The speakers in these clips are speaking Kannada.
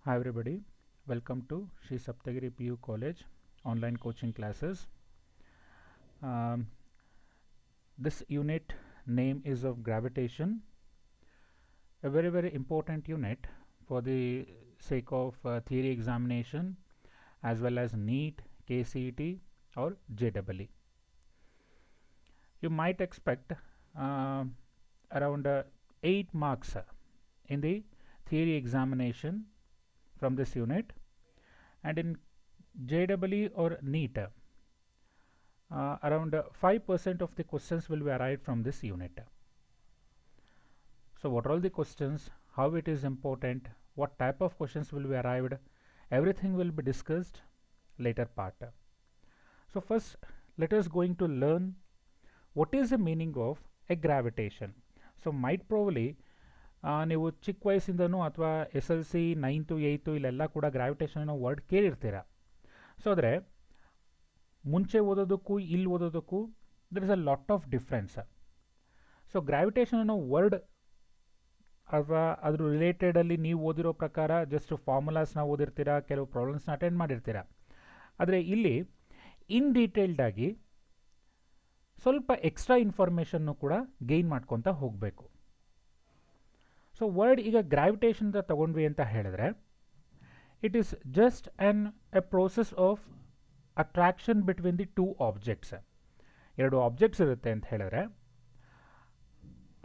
Hi everybody, welcome to Sri Saptagiri PU College online coaching classes. Um, this unit name is of gravitation, a very important unit for the sake of theory examination as well as NEET, KCET or JEE. You might expect around 8 marks in the theory examination from this unit, and in JEE or NEET around 5% of the questions will be arrived from this unit. So what are all the questions, how it is important, what type of questions will be arrived, everything will be discussed later part. So first let us going to learn what is the meaning of a gravitation. So might probably ನೀವು ಚಿಕ್ಕ ವಯಸ್ಸಿಂದನೂ ಅಥವಾ SLC 9th 8th ಇಲ್ಲೆಲ್ಲ ಕೂಡ ಗ್ರಾವಿಟೇಷನ್ ಅನ್ನೋ ವರ್ಡ್ ಕೇಳಿರ್ತೀರ. ಸೊ ಆದರೆ ಮುಂಚೆ ಓದೋದಕ್ಕೂ ಇಲ್ಲಿ ಓದೋದಕ್ಕೂ there is a lot of difference. So gravitation ಅನ್ನೋ ವರ್ಡ್ ಅಥವಾ ಅದ್ರ ರಿಲೇಟೆಡಲ್ಲಿ ನೀವು ಓದಿರೋ ಪ್ರಕಾರ ಜಸ್ಟ್ ಫಾರ್ಮುಲಾಸ್ನ ಓದಿರ್ತೀರ, ಕೆಲವು ಪ್ರಾಬ್ಲಮ್ಸ್ನ ಅಟೆಂಡ್ ಮಾಡಿರ್ತೀರ. ಆದರೆ ಇಲ್ಲಿ ಇನ್ ಡೀಟೇಲ್ಡಾಗಿ ಸ್ವಲ್ಪ ಎಕ್ಸ್ಟ್ರಾ ಇನ್ಫಾರ್ಮೇಷನ್ನು ಕೂಡ ಗೇನ್ ಮಾಡ್ಕೊತ ಹೋಗಬೇಕು. ಸೊ ವರ್ಡ್ ಈಗ ಗ್ರಾವಿಟೇಷನ್ ಅಂತ ತಗೊಂಡ್ವಿ ಅಂತ ಹೇಳಿದ್ರೆ it is just A process of attraction between the two objects. ಎರಡು ಆಬ್ಜೆಕ್ಟ್ಸ್ ಇರುತ್ತೆ ಅಂತ ಹೇಳಿದ್ರೆ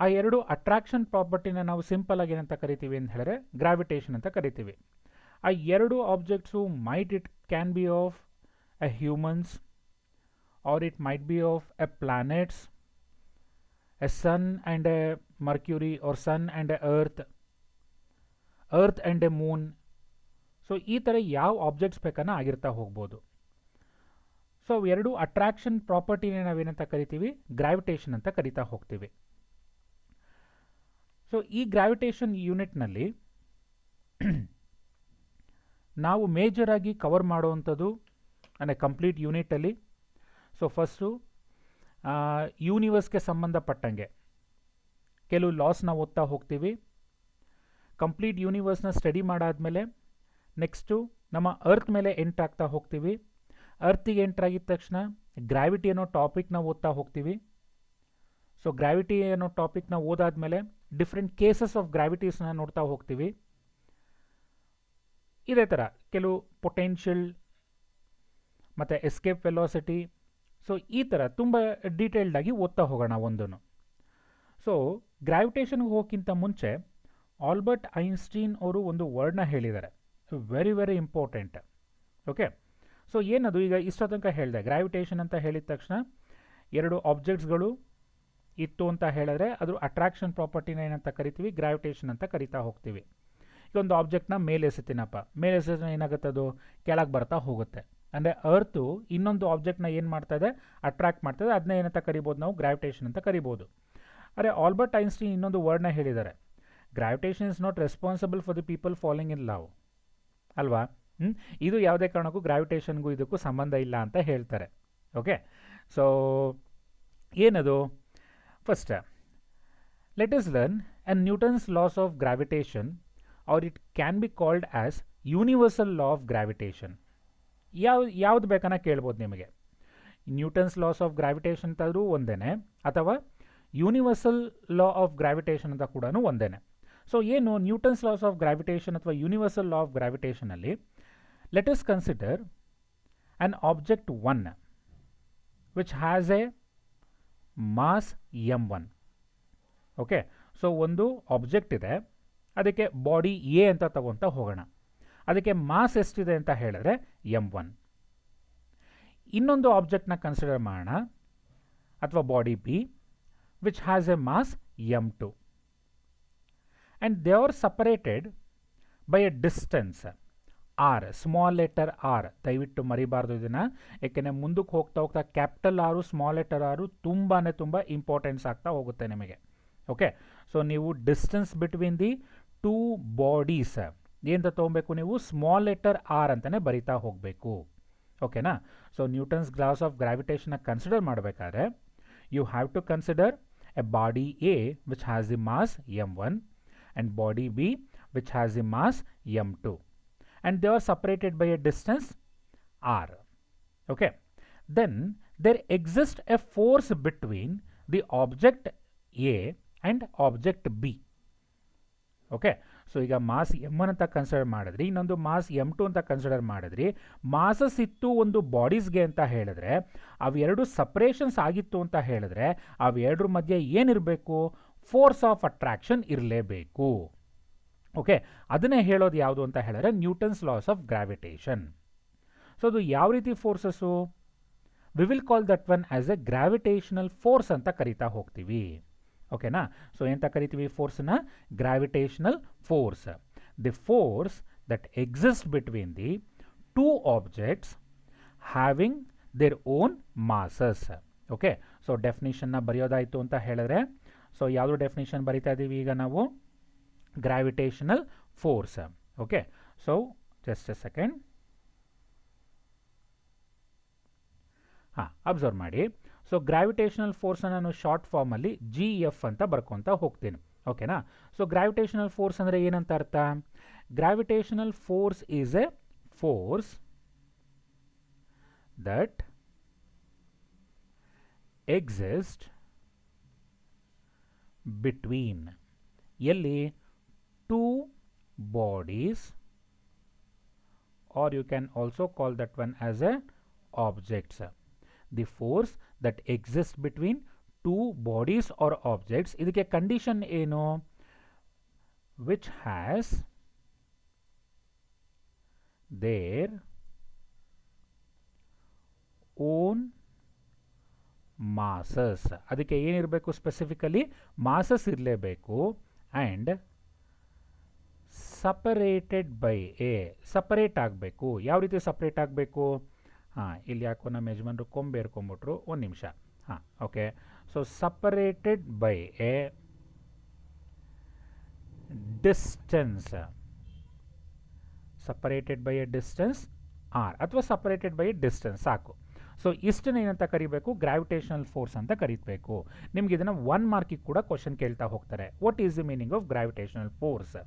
ಆ ಎರಡು ಅಟ್ರಾಕ್ಷನ್ ಪ್ರಾಪರ್ಟಿನ ನಾವು ಸಿಂಪಲ್ ಆಗಿ ಏನಂತ ಕರಿತೀವಿ ಅಂತ ಹೇಳಿದ್ರೆ ಗ್ರಾವಿಟೇಷನ್ ಅಂತ ಕರಿತೀವಿ. ಆ ಎರಡು objects it can be of a humans or it might be of a planets, a sun and a Mercury or sun and a earth and a moon. So ಈ ಥರ ಯಾವ ಆಬ್ಜೆಕ್ಟ್ಸ್ ಬೇಕಾನ ಆಗಿರ್ತಾ ಹೋಗ್ಬೋದು. ಸೊ ಎರಡು ಅಟ್ರಾಕ್ಷನ್ ಪ್ರಾಪರ್ಟಿನೇ ನಾವೇನಂತ ಕರಿತೀವಿ, ಗ್ರಾವಿಟೇಷನ್ ಅಂತ ಕರಿತಾ ಹೋಗ್ತೀವಿ. ಸೊ ಈ ಗ್ರಾವಿಟೇಷನ್ ಯೂನಿಟ್ನಲ್ಲಿ ನಾವು ಮೇಜರ್ ಆಗಿ ಕವರ್ ಮಾಡುವಂಥದ್ದು ಅಂದರೆ ಕಂಪ್ಲೀಟ್ ಯೂನಿಟಲ್ಲಿ ಸೊ ಫಸ್ಟು ಯೂನಿವರ್ಸ್ಗೆ ಸಂಬಂಧಪಟ್ಟಂಗೆ ಕೆಲವು ಲಾಸ್ನ ಓದ್ತಾ ಹೋಗ್ತೀವಿ. ಕಂಪ್ಲೀಟ್ ಯೂನಿವರ್ಸ್ನ ಸ್ಟಡಿ ಮಾಡಾದಮೇಲೆ ನೆಕ್ಸ್ಟು ನಮ್ಮ ಅರ್ತ್ ಮೇಲೆ ಎಂಟ್ರಾಗ್ತಾ ಹೋಗ್ತೀವಿ. ಅರ್ತಿಗೆ ಎಂಟ್ರಾಗಿದ್ದ ತಕ್ಷಣ ಗ್ರಾವಿಟಿ ಅನ್ನೋ ಟಾಪಿಕ್ನ ಓದ್ತಾ ಹೋಗ್ತೀವಿ. ಸೊ ಗ್ರಾವಿಟಿ ಅನ್ನೋ ಟಾಪಿಕ್ನ ಓದಾದ್ಮೇಲೆ ಡಿಫ್ರೆಂಟ್ ಕೇಸಸ್ ಆಫ್ ಗ್ರಾವಿಟೀಸ್ನ ನೋಡ್ತಾ ಹೋಗ್ತೀವಿ. ಇದೇ ಥರ ಕೆಲವು ಪೊಟೆನ್ಷಿಯಲ್ ಮತ್ತು ಎಸ್ಕೇಪ್ ವೆಲಾಸಿಟಿ, ಸೊ ಈ ಥರ ತುಂಬ ಡೀಟೇಲ್ಡಾಗಿ ಓದ್ತಾ ಹೋಗೋಣ ಒಂದನ್ನು. ಸೊ ಗ್ರಾವಿಟೇಷನ್ಗೆ ಹೋಗೋಕ್ಕಿಂತ ಮುಂಚೆ ಆಲ್ಬರ್ಟ್ ಐನ್ಸ್ಟೀನ್ ಅವರು ಒಂದು ವರ್ಡ್ನ ಹೇಳಿದ್ದಾರೆ, ವೆರಿ ಇಂಪಾರ್ಟೆಂಟ್. ಓಕೆ, ಸೊ ಏನದು ಈಗ ಇಷ್ಟೋ ತನಕ ಹೇಳಿದೆ, ಗ್ರಾವಿಟೇಷನ್ ಅಂತ ಹೇಳಿದ ತಕ್ಷಣ ಎರಡು ಆಬ್ಜೆಕ್ಟ್ಸ್ಗಳು ಇತ್ತು ಅಂತ ಹೇಳಿದ್ರೆ ಅದ್ರ ಅಟ್ರಾಕ್ಷನ್ ಪ್ರಾಪರ್ಟಿನ ಏನಂತ ಕರಿತೀವಿ, ಗ್ರಾವಿಟೇಷನ್ ಅಂತ ಕರಿತಾ ಹೋಗ್ತೀವಿ. ಈಗ ಒಂದು ಆಬ್ಜೆಕ್ಟ್ನ ಮೇಲೆ ಎಸೆತೀನಪ್ಪ, ಮೇಲೆ ಎಸೆದ್ರೆ ಏನಾಗುತ್ತೆ, ಅದು ಕೆಳಗೆ ಬರ್ತಾ ಹೋಗುತ್ತೆ. ಅಂದರೆ ಅರ್ತು ಇನ್ನೊಂದು ಆಬ್ಜೆಕ್ಟ್ನ ಏನು ಮಾಡ್ತಾ ಇದೆ, ಅಟ್ರಾಕ್ಟ್ ಮಾಡ್ತದೆ, ಅದನ್ನ ಏನಂತ ಕರಿಬೋದು ನಾವು, ಗ್ರಾವಿಟೇಷನ್ ಅಂತ ಕರಿಬೋದು. ಅರೆ ಆಲ್ಬರ್ಟ್ ಐನ್ಸ್ಟೀನ್ ಇನ್ನೊಂದು ವರ್ಡ್ನ ಹೇಳಿದ್ದಾರೆ, gravitation is not responsible for the people following in love ಅಲ್ವಾ. ಇದು ಯಾವುದೇ ಕಾರಣಕ್ಕೂ ಗ್ರಾವಿಟೇಷನ್ಗೂ ಇದಕ್ಕೂ ಸಂಬಂಧ ಇಲ್ಲ ಅಂತ ಹೇಳ್ತಾರೆ. ಓಕೆ, ಸೊ ಏನದು, first let us learn and Newton's laws of gravitation or it can be called as universal law of gravitation. ಯಾವ್ದು ಬೇಕನ್ನ ಕೇಳ್ಬೋದು ನಿಮಗೆ. ನ್ಯೂಟನ್ಸ್ ಲಾಸ್ ಆಫ್ ಗ್ರಾವಿಟೇಷನ್ ಅಂತಾದರೂ ಒಂದೇನೆ, ಅಥವಾ ಯೂನಿವರ್ಸಲ್ ಲಾ ಆಫ್ ಗ್ರಾವಿಟೇಷನ್ ಅಂತ ಕೂಡ ಒಂದೇನೆ. ಸೊ ಏನು ನ್ಯೂಟನ್ಸ್ ಲಾಸ್ ಆಫ್ ಗ್ರಾವಿಟೇಷನ್ ಅಥವಾ ಯೂನಿವರ್ಸಲ್ ಲಾ ಆಫ್ ಗ್ರಾವಿಟೇಷನಲ್ಲಿ let us consider an object 1 which has a mass m1. Okay, so ಒಂದು ಆಬ್ಜೆಕ್ಟ್ ಇದೆ, ಅದಕ್ಕೆ ಬಾಡಿ ಎ ಅಂತ ತಗೊತಾ ಹೋಗೋಣ, ಅದಕ್ಕೆ ಮಾಸ್ ಎಷ್ಟಿದೆ ಅಂತ ಹೇಳಿದ್ರೆ m1. ಇನ್ನೊಂದು ಆಬ್ಜೆಕ್ಟ್ನ ಕನ್ಸಿಡರ್ ಮಾಡೋಣ, ಅಥವಾ body B which has a mass m2 and they are separated by a distance r, small letter r. ದಯವಿಟ್ಟು ಮರಿಬಾರ್ದು ಇದನ್ನು, ಯಾಕೆಂದರೆ ಮುಂದಕ್ಕೆ ಹೋಗ್ತಾ ಕ್ಯಾಪಿಟಲ್ ಆರು ಸ್ಮಾಲ್ ಲೆಟರ್ ಆರು ತುಂಬ ಇಂಪಾರ್ಟೆನ್ಸ್ ಆಗ್ತಾ ಹೋಗುತ್ತೆ ನಿಮಗೆ. ಓಕೆ, ಸೊ ನೀವು distance between the two bodies ಏನಂತ ತೊಗೊಬೇಕು, ನೀವು ಸ್ಮಾಲ್ ಲೆಟರ್ ಆರ್ ಅಂತಲೇ ಬರಿತಾ ಹೋಗಬೇಕು. ಓಕೆನಾ. ಸೊ ನ್ಯೂಟನ್ಸ್ ಲಾಸ್ ಆಫ್ ಗ್ರಾವಿಟೇಷನ್ನ ಕನ್ಸಿಡರ್ ಮಾಡಬೇಕಾದ್ರೆ you have to consider a body A which has the mass m1 and body B which has the mass m2. and they are separated by a distance r. Okay, then there exists a force between the object A and object B. Okay, so ಈಗ ಮಾಸ್ M1 ಅಂತ ಕನ್ಸಿಡರ್ ಮಾಡಿದ್ರಿ, ಇನ್ನೊಂದು ಮಾಸ್ M2 ಅಂತ ಕನ್ಸಿಡರ್ ಮಾಡಿದ್ರಿ. ಮಾಸಸ್ ಇತ್ತು ಒಂದು ಬಾಡೀಸ್ಗೆ ಅಂತ ಹೇಳಿದ್ರೆ, ಅವೆರಡು ಸಪ್ರೇಷನ್ಸ್ ಆಗಿತ್ತು ಅಂತ ಹೇಳಿದ್ರೆ ಅವೆರಡರ ಮಧ್ಯೆ ಏನಿರಬೇಕು? ಫೋರ್ಸ್ ಆಫ್ ಅಟ್ರಾಕ್ಷನ್ ಇರಲೇಬೇಕು. ಓಕೆ, ಅದನ್ನೇ ಹೇಳೋದು ಯಾವುದು ಅಂತ ಹೇಳಿದ್ರೆ Newton's laws of gravitation. So ಅದು ಯಾವ ರೀತಿ forces? We will call that one as a gravitational force ಅಂತ ಕರಿತಾ ಹೋಗ್ತೀವಿ. ಓಕೆನಾ? ಸೊ ಎಂತ ಕರಿತೀವಿ ಫೋರ್ಸ್ನ? Gravitational force. The force that exist between the two objects having their own masses. Okay, so ಡೆಫಿನಿಷನ್ನ ಬರೆಯೋದಾಯಿತು ಅಂತ ಹೇಳಿದ್ರೆ, ಸೊ ಯಾವುದು ಡೆಫಿನಿಷನ್ ಬರಿತಾ ಇದ್ದೀವಿ ಈಗ ನಾವು? Gravitational force. Okay, so just A second. ಹಾಂ, ಅಬ್ಸರ್ವ್ ಮಾಡಿ. ಸೊ ಗ್ರಾವಿಟೇಷನಲ್ ಫೋರ್ಸನ್ನು ನಾನು ಶಾರ್ಟ್ ಫಾರ್ಮಲ್ಲಿ GF ಅಂತ ಬರ್ಕೊತ ಹೋಗ್ತೀನಿ. ಓಕೆನಾ? ಸೊ ಗ್ರಾವಿಟೇಷನಲ್ ಫೋರ್ಸ್ ಅಂದರೆ ಏನಂತ ಅರ್ಥ? Gravitational force is a force that exist between ಎಲ್ಲಿ? Two bodies, or you can also call that one as a objects. The force that exists between two bodies or objects, ಇದಕ್ಕೆ ಕಂಡೀಷನ್ ಏನು? which has their own masses. ಅದಕ್ಕೆ ಏನಿರಬೇಕು? ಸ್ಪೆಸಿಫಿಕಲಿ ಮಾಸಸ್ ಇರಲೇಬೇಕು. And separated by A, separate ಆಗಬೇಕು. ಯಾವ ರೀತಿ ಸಪರೇಟ್ ಆಗಬೇಕು? ಹಾಂ, ಇಲ್ಲಿ ಯಾಕೋ ನಮ್ಮ ಯಜಮಾನರು ಕೊಂಬೇರ್ಕೊಂಬಿಟ್ರು, ಒಂದು ನಿಮಿಷ. ಹಾಂ, okay. So separated by a distance, separated by a distance or, ಅಥವಾ ಸಪರೇಟೆಡ್ ಬೈ ಎ ಡಿಸ್ಟೆನ್ಸ್ ಸಾಕು. ಸೊ ಇಷ್ಟನ್ನ ಏನಂತ ಕರಿಬೇಕು? ಗ್ರಾವಿಟೇಷನಲ್ ಫೋರ್ಸ್ ಅಂತ ಕರೀಬೇಕು. ನಿಮ್ಗೆ ಇದನ್ನು 1 ಮಾರ್ಕಿಗೆ ಕೂಡ ಕ್ವಶನ್ ಕೇಳ್ತಾ ಹೋಗ್ತಾರೆ. What is the meaning of gravitational force?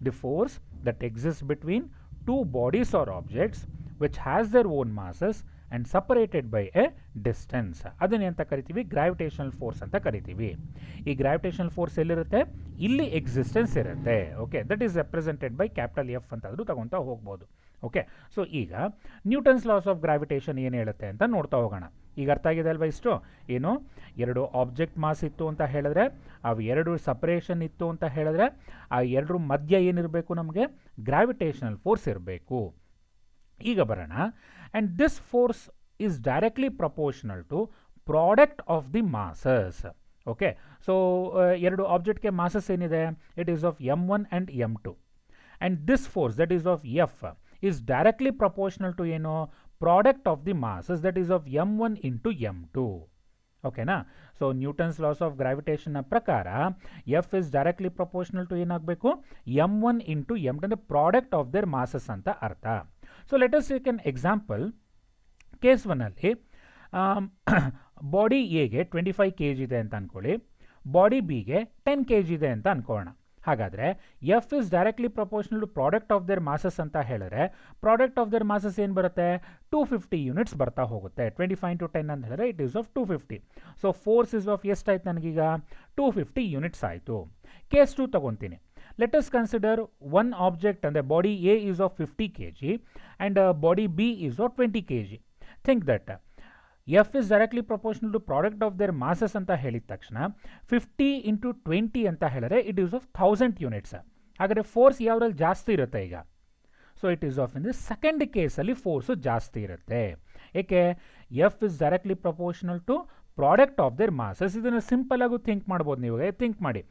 The force that exist between two bodies or objects which has their own masses and separated by a distance. ಅದನ್ನೇ ಅಂತ ಕರಿತೀವಿ? ಗ್ರಾವಿಟೇಷನಲ್ ಫೋರ್ಸ್ ಅಂತ ಕರಿತೀವಿ. ಈ ಗ್ರಾವಿಟೇಷನಲ್ ಫೋರ್ಸ್ ಎಲ್ಲಿರುತ್ತೆ? ಇಲ್ಲಿ ಎಕ್ಸಿಸ್ಟೆನ್ಸ್ ಇರುತ್ತೆ. Okay, that is represented by capital F ಅಂತಾದರೂ ತಗೊತಾ ಹೋಗ್ಬೋದು. ಓಕೆ, ಸೊ ಈಗ ನ್ಯೂಟನ್ಸ್ ಲಾಸ್ ಆಫ್ ಗ್ರಾವಿಟೇಷನ್ ಏನು ಹೇಳುತ್ತೆ ಅಂತ ನೋಡ್ತಾ ಹೋಗೋಣ. ಈಗ ಅರ್ಥ ಆಗಿದೆ ಅಲ್ವಾ ಇಷ್ಟು? ಏನು? ಎರಡು ಆಬ್ಜೆಕ್ಟ್ ಮಾಸ್ ಇತ್ತು ಅಂತ ಹೇಳಿದ್ರೆ, ಅವು ಎರಡು ಸಪ್ರೇಷನ್ ಇತ್ತು ಅಂತ ಹೇಳಿದ್ರೆ, ಆ ಎರಡರ ಮಧ್ಯ ಏನಿರಬೇಕು? ನಮಗೆ ಗ್ರಾವಿಟೇಷನಲ್ ಫೋರ್ಸ್ ಇರಬೇಕು. ಈಗ ಬರೋಣ. And this force is directly proportional to product of the masses. Okay, so ಎರಡು ಆಬ್ಜೆಕ್ಟ್ಗೆ ಮಾಸಸ್ ಏನಿದೆ? It is of M1 and M2. And this force that is of F is directly proportional to ಏನು? Product of the masses that is of M1 into M2. ಓಕೆನಾ? ಸೊ ನ್ಯೂಟನ್ಸ್ ಲಾಸ್ ಆಫ್ ಗ್ರಾವಿಟೇಷನ್ನ ಪ್ರಕಾರ F is directly proportional to ಏನಾಗಬೇಕು? M1 ಇಂಟು M2 ಅಂದರೆ ಪ್ರಾಡಕ್ಟ್ ಆಫ್ ದೇರ್ ಮಾಸಸ್ ಅಂತ ಅರ್ಥ. So let us take an example. Case 1ಅಲ್ಲಿ ಬಾಡಿ ಎಗೆ 25 kg ಇದೆ ಅಂತ ಅಂದ್ಕೊಳ್ಳಿ, ಬಾಡಿ ಬಿಗೆ 10 kg ಇದೆ ಅಂತ ಅಂದ್ಕೊಳ್ಳೋಣ. ಹಾಗಾದರೆ F is directly proportional to product of their masses ಅಂತ ಹೇಳಿದ್ರೆ, ಪ್ರಾಡಕ್ಟ್ ಆಫ್ ದೇರ್ ಮಾಸಸ್ ಏನು ಬರುತ್ತೆ? 250 ಯೂನಿಟ್ಸ್ ಬರ್ತಾ ಹೋಗುತ್ತೆ. 25 into 10 ಅಂತ ಹೇಳಿದ್ರೆ it is of 250. So force is of ಎಷ್ಟಾಯ್ತು ನನಗೀಗ? 250 ಯೂನಿಟ್ಸ್ ಆಯಿತು. ಕೇಸ್ 2 ತಗೊತೀನಿ. Let us consider one object and the body A is of 50 kg and body B is of 20 kg. Think that F is directly proportional to product of their masses ಅಂತ ಹೇಳಿದ ತಕ್ಷಣ 50 into 20 ಅಂತ ಹೇಳಿದ್ರೆ it is of 1000 units. ಹಾಗಾದರೆ ಫೋರ್ಸ್ ಯಾವುದ್ರಲ್ಲಿ ಜಾಸ್ತಿ ಇರುತ್ತೆ ಈಗ? So it is of in the second ಕೇಸಲ್ಲಿ ಫೋರ್ಸು ಜಾಸ್ತಿ ಇರುತ್ತೆ. ಏಕೆ? F is directly proportional to product of their masses. ಇದನ್ನು ಸಿಂಪಲ್ ಆಗಿ ಥಿಂಕ್ ಮಾಡ್ಬೋದು. ನೀವು ಥಿಂಕ್ ಮಾಡಿ,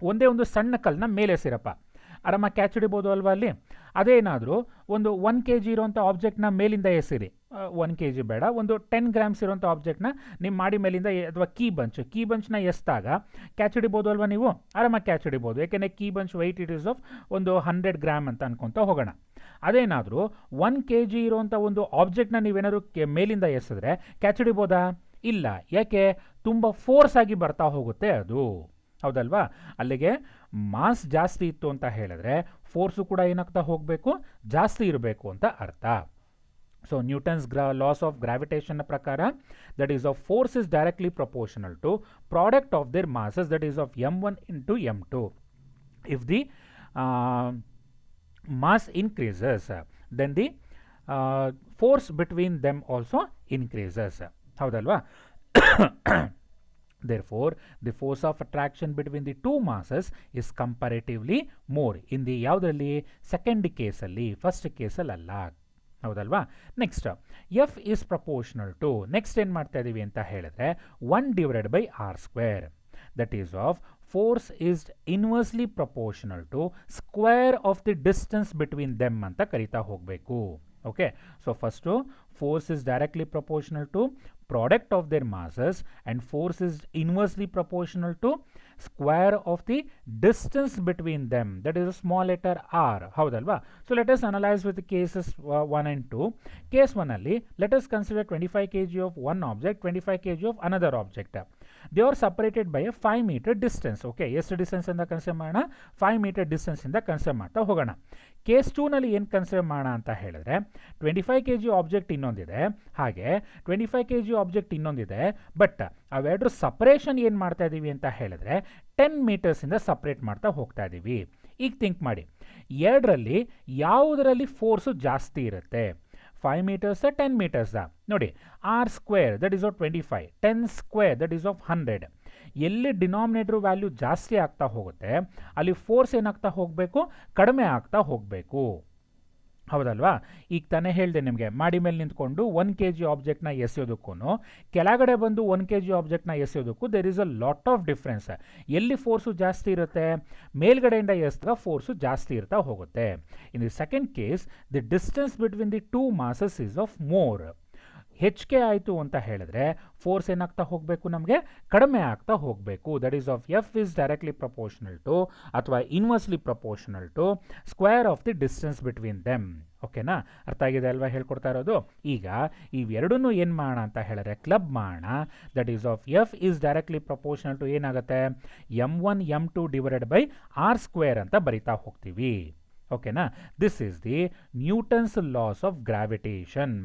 ಒಂದೇ ಒಂದು ಸಣ್ಣ ಕಲ್ಲನ್ನ ಮೇಲೆ ಎಸಿರಪ್ಪ, ಆರಾಮಾಗಿ ಕ್ಯಾಚ್ ಹಿಡಿಬೋದು ಅಲ್ವಾ? ಅಲ್ಲಿ ಅದೇನಾದರೂ ಒಂದು 1 kg ಇರೋಂಥ ಆಬ್ಜೆಕ್ಟ್ನ ಮೇಲಿಂದ ಎಸಿರಿ. 1 kg ಬೇಡ, ಒಂದು 10 grams ಇರೋಂಥ ಆಬ್ಜೆಕ್ಟ್ನ ನಿಮ್ಮ ಮಾಡಿ ಮೇಲಿಂದ ಅಥವಾ ಕೀ ಬಂಚ್ನ ಎಸ್ದಾಗ ಕ್ಯಾಚ್ ಹಿಡಿಬೋದು ಅಲ್ವಾ? ನೀವು ಆರಾಮಾಗಿ ಕ್ಯಾಚ್ ಹಿಡಿಬೋದು. ಯಾಕೆಂದರೆ key bunch weight it is of ಒಂದು 100 grams ಅಂತ ಅನ್ಕೊತ ಹೋಗೋಣ. ಅದೇನಾದರೂ 1 kg ಇರೋಂಥ ಒಂದು ಆಬ್ಜೆಕ್ಟ್ನ ನೀವೇನಾದ್ರು ಮೇಲಿಂದ ಎಸಿದ್ರೆ ಕ್ಯಾಚ್ ಹಿಡಿಬೋದಾ? ಇಲ್ಲ. ಯಾಕೆ? ತುಂಬ ಫೋರ್ಸ್ ಆಗಿ ಬರ್ತಾ ಹೋಗುತ್ತೆ ಅದು. ಹೌದಲ್ವಾ? ಅಲ್ಲಿಗೆ ಮಾಸ್ ಜಾಸ್ತಿ ಇತ್ತು ಅಂತ ಹೇಳಿದ್ರೆ ಫೋರ್ಸು ಕೂಡ ಏನಾಗ್ತಾ ಹೋಗಬೇಕು, ಜಾಸ್ತಿ ಇರಬೇಕು ಅಂತ ಅರ್ಥ. ಸೊ ನ್ಯೂಟನ್ಸ್ ಲಾಸ್ ಆಫ್ ಗ್ರಾವಿಟೇಷನ್ನ ಪ್ರಕಾರ that is of force is directly proportional to product of their masses that is of m1 into m2. If the mass increases, then the force between them also increases. ಹೌದಲ್ವಾ? Therefore, the force of attraction between the two masses is comparatively more in the ಯಾವುದರಲ್ಲಿ, ಸೆಕೆಂಡ್ ಕೇಸಲ್ಲಿ, ಫಸ್ಟ್ ಕೇಸಲ್ಲಿ ಅಲ್ಲ. ಹೌದಲ್ವಾ? Next F is proportional to, next ಏನು ಮಾಡ್ತಾ ಇದ್ದೀವಿ ಅಂತ ಹೇಳಿದ್ರೆ 1/r². That is of force is inversely proportional to square of the distance between them ಅಂತ ಕರಿತಾ ಹೋಗಬೇಕು. Okay, so first force is directly proportional to product of their masses and force is inversely proportional to square of the distance between them, that is a small letter r. ಹೌದಲ್ವಾ? So let us analyze with the cases 1 and 2. Case 1 ಅಲ್ಲಿ let us consider 25 kg of one object, 25 kg of another object. They are separated by a 5 meter distance. Okay, ಎಷ್ಟು ಡಿಸ್ಟೆನ್ಸ್ ಇಂದ ಕನ್ಸಿಡರ್ ಮಾಡೋಣ? 5 meter ಡಿಸ್ಟೆನ್ಸ್ ಇಂದ ಕನ್ಸಿಡರ್ ಮಾಡ್ತಾ ಹೋಗೋಣ. ಕೇಸ್ 2 ನಲ್ಲಿ ಏನು ಕನ್ಸಿಡರ್ ಮಾಡೋಣ ಅಂತ ಹೇಳಿದ್ರೆ 25 kg ಆಬ್ಜೆಕ್ಟ್ ಇನ್ನೊಂದಿದೆ, ಹಾಗೆ 25 kg ಆಬ್ಜೆಕ್ಟ್ ಇನ್ನೊಂದಿದೆ. ಬಟ್ ಅವೆರಡು ಸಪರೇಷನ್ ಏನು ಮಾಡ್ತಾ ಇದ್ದೀವಿ ಅಂತ ಹೇಳಿದ್ರೆ 10 ಮೀಟರ್ಸಿಂದ ಸಪ್ರೇಟ್ ಮಾಡ್ತಾ ಹೋಗ್ತಾ ಇದ್ದೀವಿ. ಈಗ ಥಿಂಕ್ ಮಾಡಿ, ಎರಡರಲ್ಲಿ ಯಾವುದರಲ್ಲಿ ಫೋರ್ಸು ಜಾಸ್ತಿ ಇರುತ್ತೆ? 5 meters 10 meters ನೋಡಿ, r² that is of 25, 10 square that is of 100. ಎಲ್ಲಿ ಡಿನಾಮಿನೇಟರ್ ವ್ಯಾಲ್ಯೂ ಜಾಸ್ತಿ ಆಗ್ತಾ ಹೋಗುತ್ತೆ ಅಲ್ಲಿ ಫೋರ್ಸ್ ಏನಾಗ್ತಾ ಹೋಗಬೇಕು, ಕಡಿಮೆ ಆಗ್ತಾ ಹೋಗಬೇಕು. ಹೌದಲ್ವಾ? ಈಗ ತಾನೇ ಹೇಳಿದೆ ನಿಮಗೆ, ಮಾಡಿ ಮೇಲೆ ನಿಂತ್ಕೊಂಡು 1 kg ಆಬ್ಜೆಕ್ಟ್ನ ಎಸೆಯೋದಕ್ಕೂ ಕೆಳಗಡೆ ಬಂದು 1 kg ಆಬ್ಜೆಕ್ಟ್ನ ಎಸೆಯೋದಕ್ಕೂ there is a lot of difference. ಎಲ್ಲಿ ಫೋರ್ಸು ಜಾಸ್ತಿ ಇರುತ್ತೆ? ಮೇಲ್ಗಡೆಯಿಂದ ಎಸ್ದಾಗ ಫೋರ್ಸು ಜಾಸ್ತಿ ಇರ್ತಾ ಹೋಗುತ್ತೆ. In the second case the distance between the two masses is of more. ಹೆಚ್ಚಿಗೆ ಆಯಿತು ಅಂತ ಹೇಳಿದ್ರೆ ಫೋರ್ಸ್ ಏನಾಗ್ತಾ ಹೋಗಬೇಕು, ನಮಗೆ ಕಡಿಮೆ ಆಗ್ತಾ ಹೋಗಬೇಕು. That is of F is directly proportional to ಅಥವಾ inversely proportional to square of the distance between them. ಓಕೆನಾ? ಅರ್ಥ ಆಗಿದೆ ಅಲ್ವಾ ಹೇಳ್ಕೊಡ್ತಾ ಇರೋದು? ಈಗ ಇವೆರಡನ್ನೂ ಏನು ಮಾಡೋಣ ಅಂತ ಹೇಳಿದ್ರೆ ಕ್ಲಬ್ ಮಾಡೋಣ. That is of F is directly proportional to ಏನಾಗುತ್ತೆ, m1 m2 divided by r² ಅಂತ ಬರಿತಾ ಹೋಗ್ತೀವಿ. ಓಕೆನಾ? This is the Newton's laws of gravitation.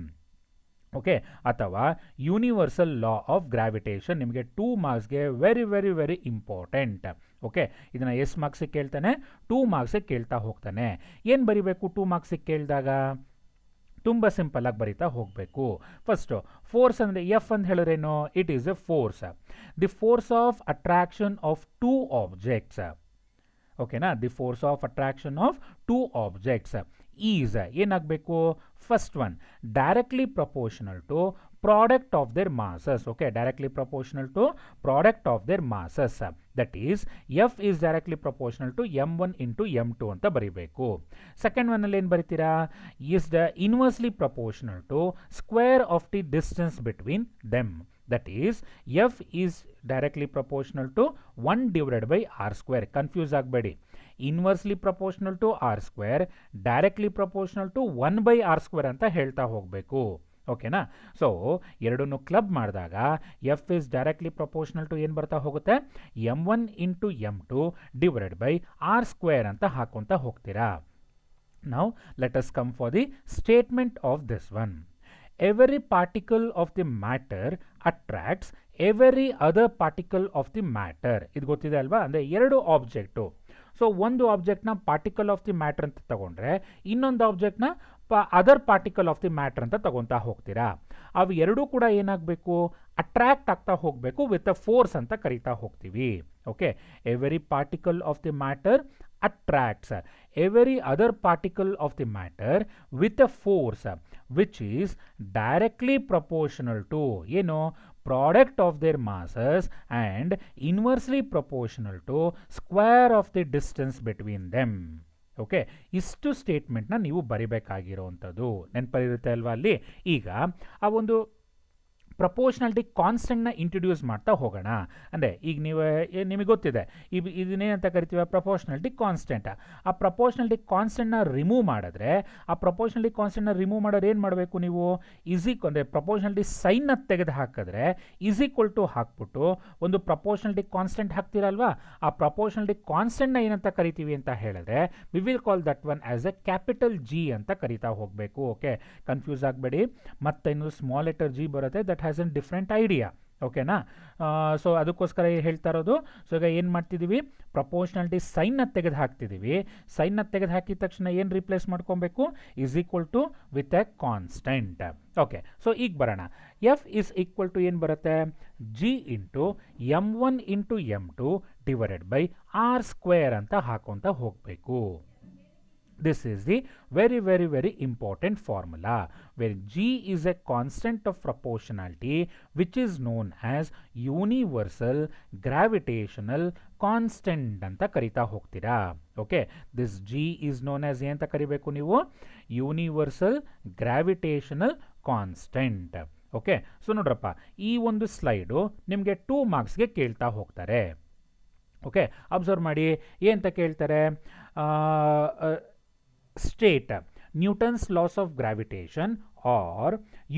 Okay, ಅಥವಾ ಯೂನಿವರ್ಸಲ್ ಲಾ ಆಫ್ ಗ್ರಾವಿಟೇಷನ್. ನಿಮಗೆ 2 ಮಾರ್ಕ್ಸ್ಗೆ very very very important. Okay, ಇದನ್ನು ಎಷ್ಟು ಮಾರ್ಕ್ಸಿಗೆ ಕೇಳ್ತಾನೆ? 2 ಮಾರ್ಕ್ಸಿಗೆ ಕೇಳ್ತಾ ಹೋಗ್ತಾನೆ. ಏನು ಬರಿಬೇಕು 2 ಮಾರ್ಕ್ಸಿಗೆ ಕೇಳಿದಾಗ? ತುಂಬ ಸಿಂಪಲ್ಲಾಗಿ ಬರಿತಾ ಹೋಗಬೇಕು. ಫಸ್ಟು ಫೋರ್ಸ್ ಅಂದರೆ ಎಫ್ ಅಂತ ಹೇಳಿದ್ರೇನು? It is a force, the force of attraction of 2 objects. ಓಕೆನಾ? The force of attraction of 2 objects is ಏನಾಗಬೇಕು? First one directly proportional to product of their masses. Okay, directly proportional to product of their masses. That is F is directly proportional to m1 into m2 ಅಂತ ಬರಿಬೇಕು. ಸೆಕೆಂಡ್ ಒನ್ನಲ್ಲಿ ಏನು ಬರಿತೀರಾ? Is the inversely proportional to square of the distance between them. That is f is directly proportional to 1 divided by r². Confuse ಆಗಬೇಡಿ. Inversely proportional to r², directly proportional to 1/r² ಅಂತ ಹೇಳ್ತಾ ಹೋಗಬೇಕು. ಓಕೆನಾ? ಸೊ ಎರಡನ್ನು ಕ್ಲಬ್ ಮಾಡಿದಾಗ F is directly proportional to ಏನು ಬರ್ತಾ ಹೋಗುತ್ತೆ, m1 into m2 divided by r² ಅಂತ ಹಾಕೊತಾ ಹೋಗ್ತೀರಾ. Now let us come for the statement of this one. Every particle of the matter attracts every other particle of the matter. ಇದು ಗೊತ್ತಿದೆ ಅಲ್ವಾ? ಅಂದರೆ ಎರಡು ಆಬ್ಜೆಕ್ಟು. ಸೊ ಒಂದು ಆಬ್ಜೆಕ್ಟ್ನ ಪಾರ್ಟಿಕಲ್ ಆಫ್ ದಿ ಮ್ಯಾಟರ್ ಅಂತ ತಗೊಂಡ್ರೆ ಇನ್ನೊಂದು ಆಬ್ಜೆಕ್ಟ್ನ other particle of the matter ಅಂತ ತಗೊತಾ ಹೋಗ್ತೀರಾ. ಅವು ಎರಡೂ ಕೂಡ ಏನಾಗಬೇಕು, ಅಟ್ರಾಕ್ಟ್ ಆಗ್ತಾ ಹೋಗಬೇಕು ವಿತ್ ಅ ಫೋರ್ಸ್ ಅಂತ ಕರಿತಾ ಹೋಗ್ತೀವಿ. Okay, every particle of the matter attracts every other particle of the matter with a force which is directly proportional to product of their masses and inversely proportional to square of the distance between them. Okay, ಇಷ್ಟು ಸ್ಟೇಟ್ಮೆಂಟ್ನ ನೀವು ಬರಿಬೇಕಾಗಿರೋವಂಥದ್ದು ನೆನಪಲ್ಲಿರುತ್ತೆ ಅಲ್ವಾ ಅಲ್ಲಿ. ಈಗ ಆ ಒಂದು ಪ್ರಪೋರ್ಷನಾಲಿಟಿ ಕಾನ್ಸ್ಟೆಂಟ್ನ ಇಂಟ್ರೊಡ್ಯೂಸ್ ಮಾಡ್ತಾ ಹೋಗೋಣ. ಅಂದರೆ ಈಗ ನಿಮಗೆ ಗೊತ್ತಿದೆ ಇದನ್ನೇನಂತ ಕರಿತೀವಿ, ಪ್ರಪೋರ್ಷನಾಲಿಟಿ ಕಾನ್ಸ್ಟೆಂಟ್. ಆ ಪ್ರಪೋರ್ಷನಾಲಿಟಿ ಕಾನ್ಸ್ಟೆಂಟ್ನ ರಿಮೂವ್ ಮಾಡಿದ್ರೆ, ಆ ಪ್ರಪೋರ್ಷನಾಲಿಟಿ ಕಾನ್ಸ್ಟೆಂಟ್ನ ರಿಮೂವ್ ಮಾಡೋರು ಏನು ಮಾಡಬೇಕು ನೀವು, ಅಂದರೆ ಪ್ರಪೋರ್ಷನಾಲಿಟಿ ಸೈನ್ನ ತೆಗೆದು ಹಾಕಿದ್ರೆ ಟು ಹಾಕ್ಬಿಟ್ಟು ಒಂದು ಪ್ರಪೋರ್ಷನಾಲಿಟಿ ಕಾನ್ಸ್ಟೆಂಟ್ ಹಾಕ್ತೀರಲ್ವಾ, ಆ ಪ್ರಪೋರ್ಷನಾಲಿಟಿ ಕಾನ್ಸ್ಟೆಂಟ್ನ ಏನಂತ ಕರಿತೀವಿ ಅಂತ ಹೇಳಿದ್ರೆ we will call that one as a capital G ಅಂತ ಕರಿತಾ ಹೋಗಬೇಕು. ಓಕೆ, ಕನ್ಫ್ಯೂಸ್ ಆಗಬೇಡಿ. ಮತ್ತೆ ಇನ್ನು ಸ್ಮಾಲ್ ಲೆಟರ್ ಜಿ ಬರುತ್ತೆ, that has an different idea. ಓಕೆನಾ? ಸೊ ಅದಕ್ಕೋಸ್ಕರ ಹೇಳ್ತಾ ಇರೋದು. ಸೊ ಈಗ ಏನು ಮಾಡ್ತಿದ್ದೀವಿ, ಪ್ರಪೋರ್ಷನಾಲಿಟಿ ಸೈನ್ನ ತೆಗೆದು ಹಾಕ್ತಿದ್ದೀವಿ. ಸೈನ್ನ ತೆಗೆದು ಹಾಕಿದ ತಕ್ಷಣ ಏನು ರಿಪ್ಲೇಸ್ ಮಾಡ್ಕೊಬೇಕು, to with a constant. Okay, so ಈಗ ಬರೋಣ. ಎಫ್ ಇಸ್ ಈಕ್ವಲ್ ಟು ಏನು ಬರುತ್ತೆ, G into m1 into m2 divided by R square ಅಂತ ಹಾಕೊತ ಹೋಗಬೇಕು. This is the very, very, very important formula where G is a constant of proportionality which is known as universal gravitational constant ಅಂತ ಕರಿತಾ ಹೋಗ್ತೀರಾ. Okay, this G is known as ಏನಂತ ಕರಿಬೇಕು ನೀವು, universal gravitational constant. Okay, so ನೋಡ್ರಪ್ಪ, ಈ ಒಂದು ಸ್ಲೈಡು ನಿಮಗೆ 2 ಮಾರ್ಕ್ಸ್ಗೆ ಕೇಳ್ತಾ ಹೋಗ್ತಾರೆ. ಓಕೆ, ಅಬ್ಸರ್ವ್ ಮಾಡಿ ಏನಂತ ಕೇಳ್ತಾರೆ, state Newton's laws of gravitation or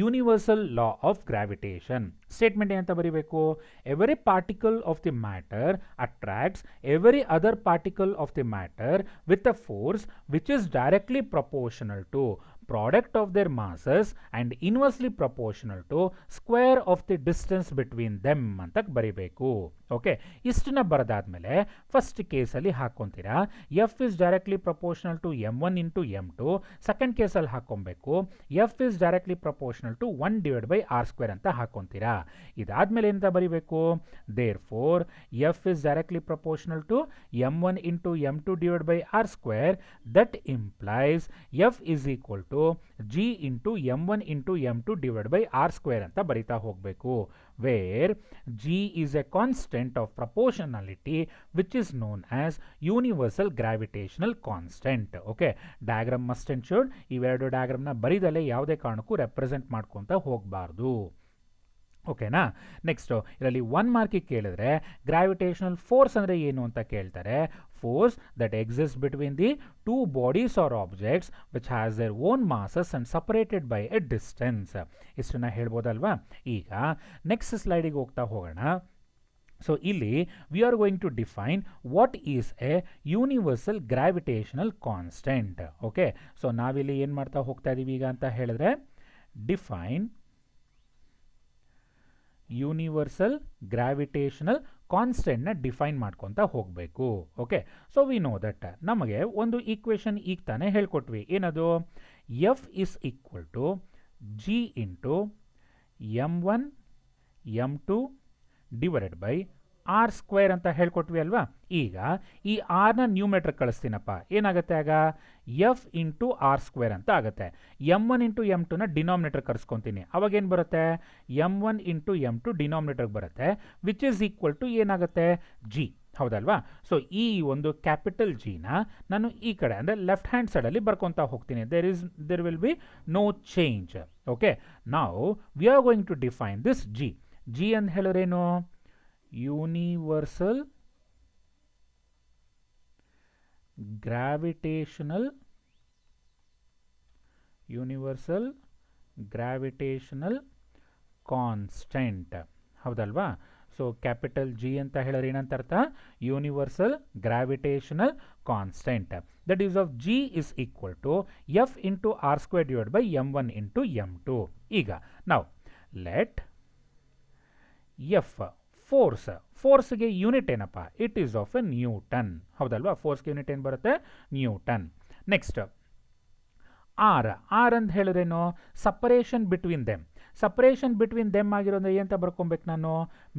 universal law of gravitation. Statement ಏನಂತ ಬರೀಬೇಕು, every particle of the matter attracts every other particle of the matter with a force which is directly proportional to product of their masses and inversely proportional to square of the distance between them ಅಂತ ಬರೀಬೇಕು. ಓಕೆ, ಇಷ್ಟನ್ನ ಬರೆದಾದ್ಮೇಲೆ ಫಸ್ಟ್ ಕೇಸಲ್ಲಿ ಹಾಕೊಂತೀರಾ F is directly proportional to m1 into m2. Second ಕೇಸಲ್ಲಿ ಹಾಕೊಬೇಕು F is directly proportional to 1 divide by R square ಅಂತ ಹಾಕೊಂತೀರಾ. ಇದಾದ್ಮೇಲೆ ಎಂತ ಬರೀಬೇಕು, therefore F is directly proportional to m1 into m2 divide by R square. That implies F is equal to G into m1 into m2 divide by R square ಅಂತ ಬರಿತಾ ಹೋಗಬೇಕು. Where G is a constant of proportionality which is known as universal gravitational constant. Okay, diagram must and should ಇವೆರಡು ಡಯಾಗ್ರಾಮ್ನ ಬರಿದಲ್ಲೇ ಯಾವುದೇ ಕಾರಣಕ್ಕೂ ರೆಪ್ರೆಸೆಂಟ್ ಮಾಡ್ಕೊತ ಹೋಗಬಾರ್ದು. ಓಕೆನಾ? ನೆಕ್ಸ್ಟು ಇದರಲ್ಲಿ 1 ಮಾರ್ಕಿಗೆ ಕೇಳಿದ್ರೆ ಗ್ರಾವಿಟೇಷನಲ್ ಫೋರ್ಸ್ ಅಂದರೆ ಏನು ಅಂತ ಕೇಳ್ತಾರೆ. Force that exist between the 2 bodies or objects which has their own masses and separated by a distance. ಇಷ್ಟನ್ನ ಹೇಳ್ಬೋದಲ್ವಾ? ಈಗ ನೆಕ್ಸ್ಟ್ ಸ್ಲೈಡಿಗೆ ಹೋಗ್ತಾ ಹೋಗೋಣ. ಸೊ ಇಲ್ಲಿ we are going to define what is a universal gravitational constant. Okay, so ನಾವಿಲ್ಲಿ ಏನು ಮಾಡ್ತಾ ಹೋಗ್ತಾ ಇದ್ದೀವಿ ಈಗ ಅಂತ ಹೇಳಿದ್ರೆ, ಡಿಫೈನ್ ಯೂನಿವರ್ಸಲ್ ಗ್ರಾವಿಟೇಷನಲ್ ಕಾನ್ಸ್ಟೆಂಟ್ನ ಡಿಫೈನ್ ಮಾಡ್ಕೊತಾ ಹೋಗಬೇಕು. Okay, so we know that ನಮಗೆ ಒಂದು ಈಕ್ವೇಷನ್ ಈಗ ತಾನೇ ಹೇಳ್ಕೊಟ್ವಿ. ಏನದು, F is equal to G into m1 m2 divided by R square ಅಂತ ಹೇಳ್ಕೊಟ್ವಿ ಅಲ್ವಾ. ಈಗ ಈ ಆರ್ನ ನ್ಯೂಮೆಟ್ರ್ ಕಳಿಸ್ತೀನಪ್ಪ, ಏನಾಗುತ್ತೆ ಆಗ ಎಫ್ ಇಂಟು ಆರ್ ಸ್ಕ್ವೇರ್ ಅಂತ ಆಗುತ್ತೆ. m1 ಇಂಟು m2ನ ಡಿನಾಮಿನೇಟರ್ ಕರ್ಸ್ಕೊತೀನಿ, ಅವಾಗೇನು ಬರುತ್ತೆ, m1 ಇಂಟು m2 ಡಿನಾಮಿನೇಟರ್ಗೆ ಬರುತ್ತೆ, ವಿಚ್ ಇಸ್ ಈಕ್ವಲ್ ಟು ಏನಾಗುತ್ತೆ, ಜಿ. ಹೌದಲ್ವಾ? ಸೊ ಈ ಒಂದು ಕ್ಯಾಪಿಟಲ್ ಜಿನ ನಾನು ಈ ಕಡೆ ಅಂದರೆ ಲೆಫ್ಟ್ ಹ್ಯಾಂಡ್ ಸೈಡಲ್ಲಿ ಬರ್ಕೊತಾ ಹೋಗ್ತೀನಿ. There will be no change. Okay, ನಾವು we are going to define this G. G ಅಂತ ಹೇಳಿದ್ರೇನು, ಯೂನಿವರ್ಸಲ್ ಗ್ರಾವಿಟೇಷನಲ್ ಕಾನ್ಸ್ಟೆಂಟ್. ಹೌದಲ್ವಾ? ಸೊ ಕ್ಯಾಪಿಟಲ್ ಜಿ ಅಂತ ಹೇಳಿದ್ರೆ ಏನಂತ ಅರ್ಥ, universal gravitational constant. That is of G is equal to F into R square divide by m1 into m2. ಈಗ ನಾವು ಲೆಟ್ ಎಫ್ ಫೋರ್ಸ್ಗೆ ಯೂನಿಟ್ ಏನಪ್ಪ, it is of a newton. ಹೌದಲ್ವಾ? ಫೋರ್ಸ್ಗೆ ಯೂನಿಟ್ ಏನು ಬರುತ್ತೆ, ನ್ಯೂಟನ್. ನೆಕ್ಸ್ಟ್ ಆರ್ ಅಂತ ಹೇಳಿದ್ರೇನು, separation between them. Separation between them ಆಗಿರೋದ್ರೆ ಏನಂತ ಬರ್ಕೊಬೇಕು, ನಾನು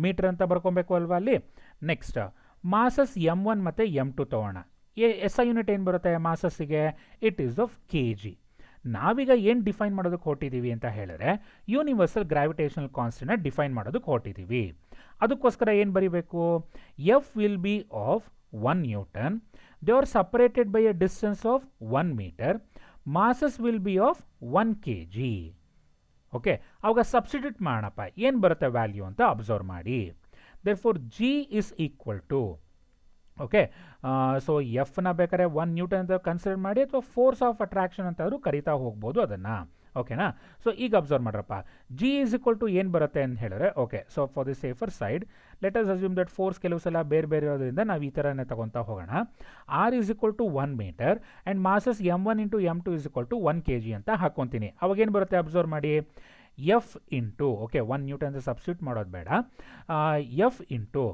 ಮೀಟರ್ ಅಂತ ಬರ್ಕೊಬೇಕು ಅಲ್ವಾ ಅಲ್ಲಿ. ನೆಕ್ಸ್ಟ್ ಮಾಸಸ್ m1 ಮತ್ತು m2 ತಗೋಣ. ಎಸ್ ಐ ಯೂನಿಟ್ ಏನು ಬರುತ್ತೆ ಮಾಸಸ್ಸಿಗೆ, it is of K G. ನಾವೀಗ ಏನು ಡಿಫೈನ್ ಮಾಡೋದಕ್ಕೆ ಹೊರಟಿದ್ದೀವಿ ಅಂತ ಹೇಳಿದ್ರೆ, ಯೂನಿವರ್ಸಲ್ ಗ್ರಾವಿಟೇಷನಲ್ ಕಾನ್ಸ್ಟೆಂಟ್ನ ಡಿಫೈನ್ ಮಾಡೋದಕ್ಕೆ ಹೊರಟಿದ್ದೀವಿ. ಅದಕ್ಕೋಸ್ಕರ ಏನು ಬರೀಬೇಕು, F will be of 1 newton, they are separated by a distance of 1 metre, masses will be of 1 kg. Okay, ಅವಾಗ ಸಬ್ಸ್ಟಿಟ್ಯೂಟ್ ಮಾಡೋಣಪ್ಪ, ಏನು ಬರುತ್ತೆ ವ್ಯಾಲ್ಯೂ ಅಂತ ಅಬ್ಸರ್ವ್ ಮಾಡಿ. Therefore G is equal to, okay, so ಎಫ್ನ ಬೇಕಾದ್ರೆ 1 ನ್ಯೂಟನ್ ಅಂತ ಕನ್ಸಿಡರ್ ಮಾಡಿ, ಅಥವಾ ಫೋರ್ಸ್ ಆಫ್ ಅಟ್ರಾಕ್ಷನ್ ಅಂತಾದರೂ ಕರಿತಾ ಹೋಗ್ಬೋದು ಅದನ್ನು. ಓಕೆನಾ? ಸೊ ಈಗ ಅಬ್ಸರ್ವ್ ಮಾಡ್ರಪ್ಪ, ಜಿ ಈಸ್ ಈಕ್ವಲ್ ಟು ಏನು ಬರುತ್ತೆ ಅಂತ ಹೇಳಿದ್ರೆ, okay, so for the safer side let us assume that force ಕೆಲವು ಸಲ ಬೇರೆ ಬೇರೆ ಇರೋದ್ರಿಂದ ನಾವು ಈ ಥರನೇ ತಗೊತಾ ಹೋಗೋಣ. R is equal to 1 metre and masses m1 into m2 is equal to 1 kg ಅಂತ ಹಾಕ್ಕೊತೀನಿ. ಅವಾಗೇನು ಬರುತ್ತೆ ಅಬ್ಸರ್ವ್ ಮಾಡಿ, ಎಫ್ ಇಂಟು, ಓಕೆ 1 ನ್ಯೂಟನ್ ಅಂತ ಸಬ್ಸ್ಟಿಟ್ಯೂಟ್ ಮಾಡೋದು ಬೇಡ, ಎಫ್ ಇಂಟು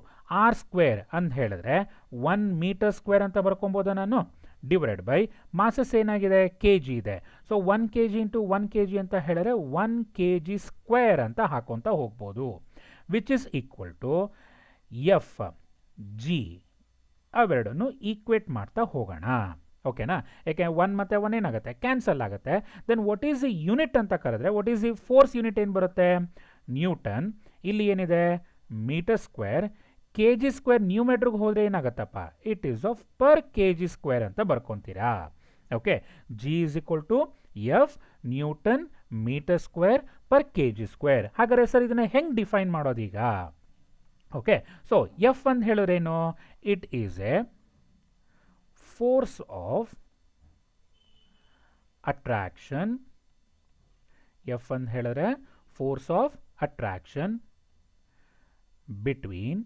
ಆರ್ ಸ್ಕ್ವೇರ್ ಅಂತ ಹೇಳಿದ್ರೆ 1 ಮೀಟರ್ ಸ್ಕ್ವೇರ್ ಅಂತ ಬರ್ಕೊಬೋದ ನಾನು, ಡಿವೈಡೆಡ್ ಬೈ ಮಾಸಸ್ ಏನಾಗಿದೆ ಕೆ ಜಿ ಇದೆ. ಸೊ 1 kg ಇಂಟು 1 kg ಅಂತ ಹೇಳಿದ್ರೆ 1 kg ಸ್ಕ್ವೇರ್ ಅಂತ ಹಾಕೊತ ಹೋಗ್ಬೋದು, which is equal to F G. ಅವೆರಡನ್ನು ಈಕ್ವೇಟ್ ಮಾಡ್ತಾ ಹೋಗೋಣ. ಓಕೆನಾ? ಯಾಕೆ 1 ಮತ್ತು 1 ಏನಾಗುತ್ತೆ, ಕ್ಯಾನ್ಸಲ್ ಆಗುತ್ತೆ. Then what is the unit ಅಂತ ಕರೆದ್ರೆ, what is the force unit ಏನು ಬರುತ್ತೆ, ನ್ಯೂಟನ್. ಇಲ್ಲಿ ಏನಿದೆ metre square, K G square ನ್ಯೂಮೆಟ್ರಿಗೆ ಹೋದರೆ ಏನಾಗುತ್ತಪ್ಪ, it is of per K G square ಅಂತ ಬರ್ಕೊತೀರಾ. Okay, G is equal to F newton metre square per K G square. ಹಾಗಾದ್ರೆ ಸರ್ ಇದನ್ನು ಹೆಂಗೆ ಡಿಫೈನ್ ಮಾಡೋದೀಗ? ಓಕೆ, ಸೊ ಎಫ್ ಅಂತ ಹೇಳಿದ್ರೇನು, it is a force of attraction. F ಅಂತ ಹೇಳಿದ್ರೆ force of attraction between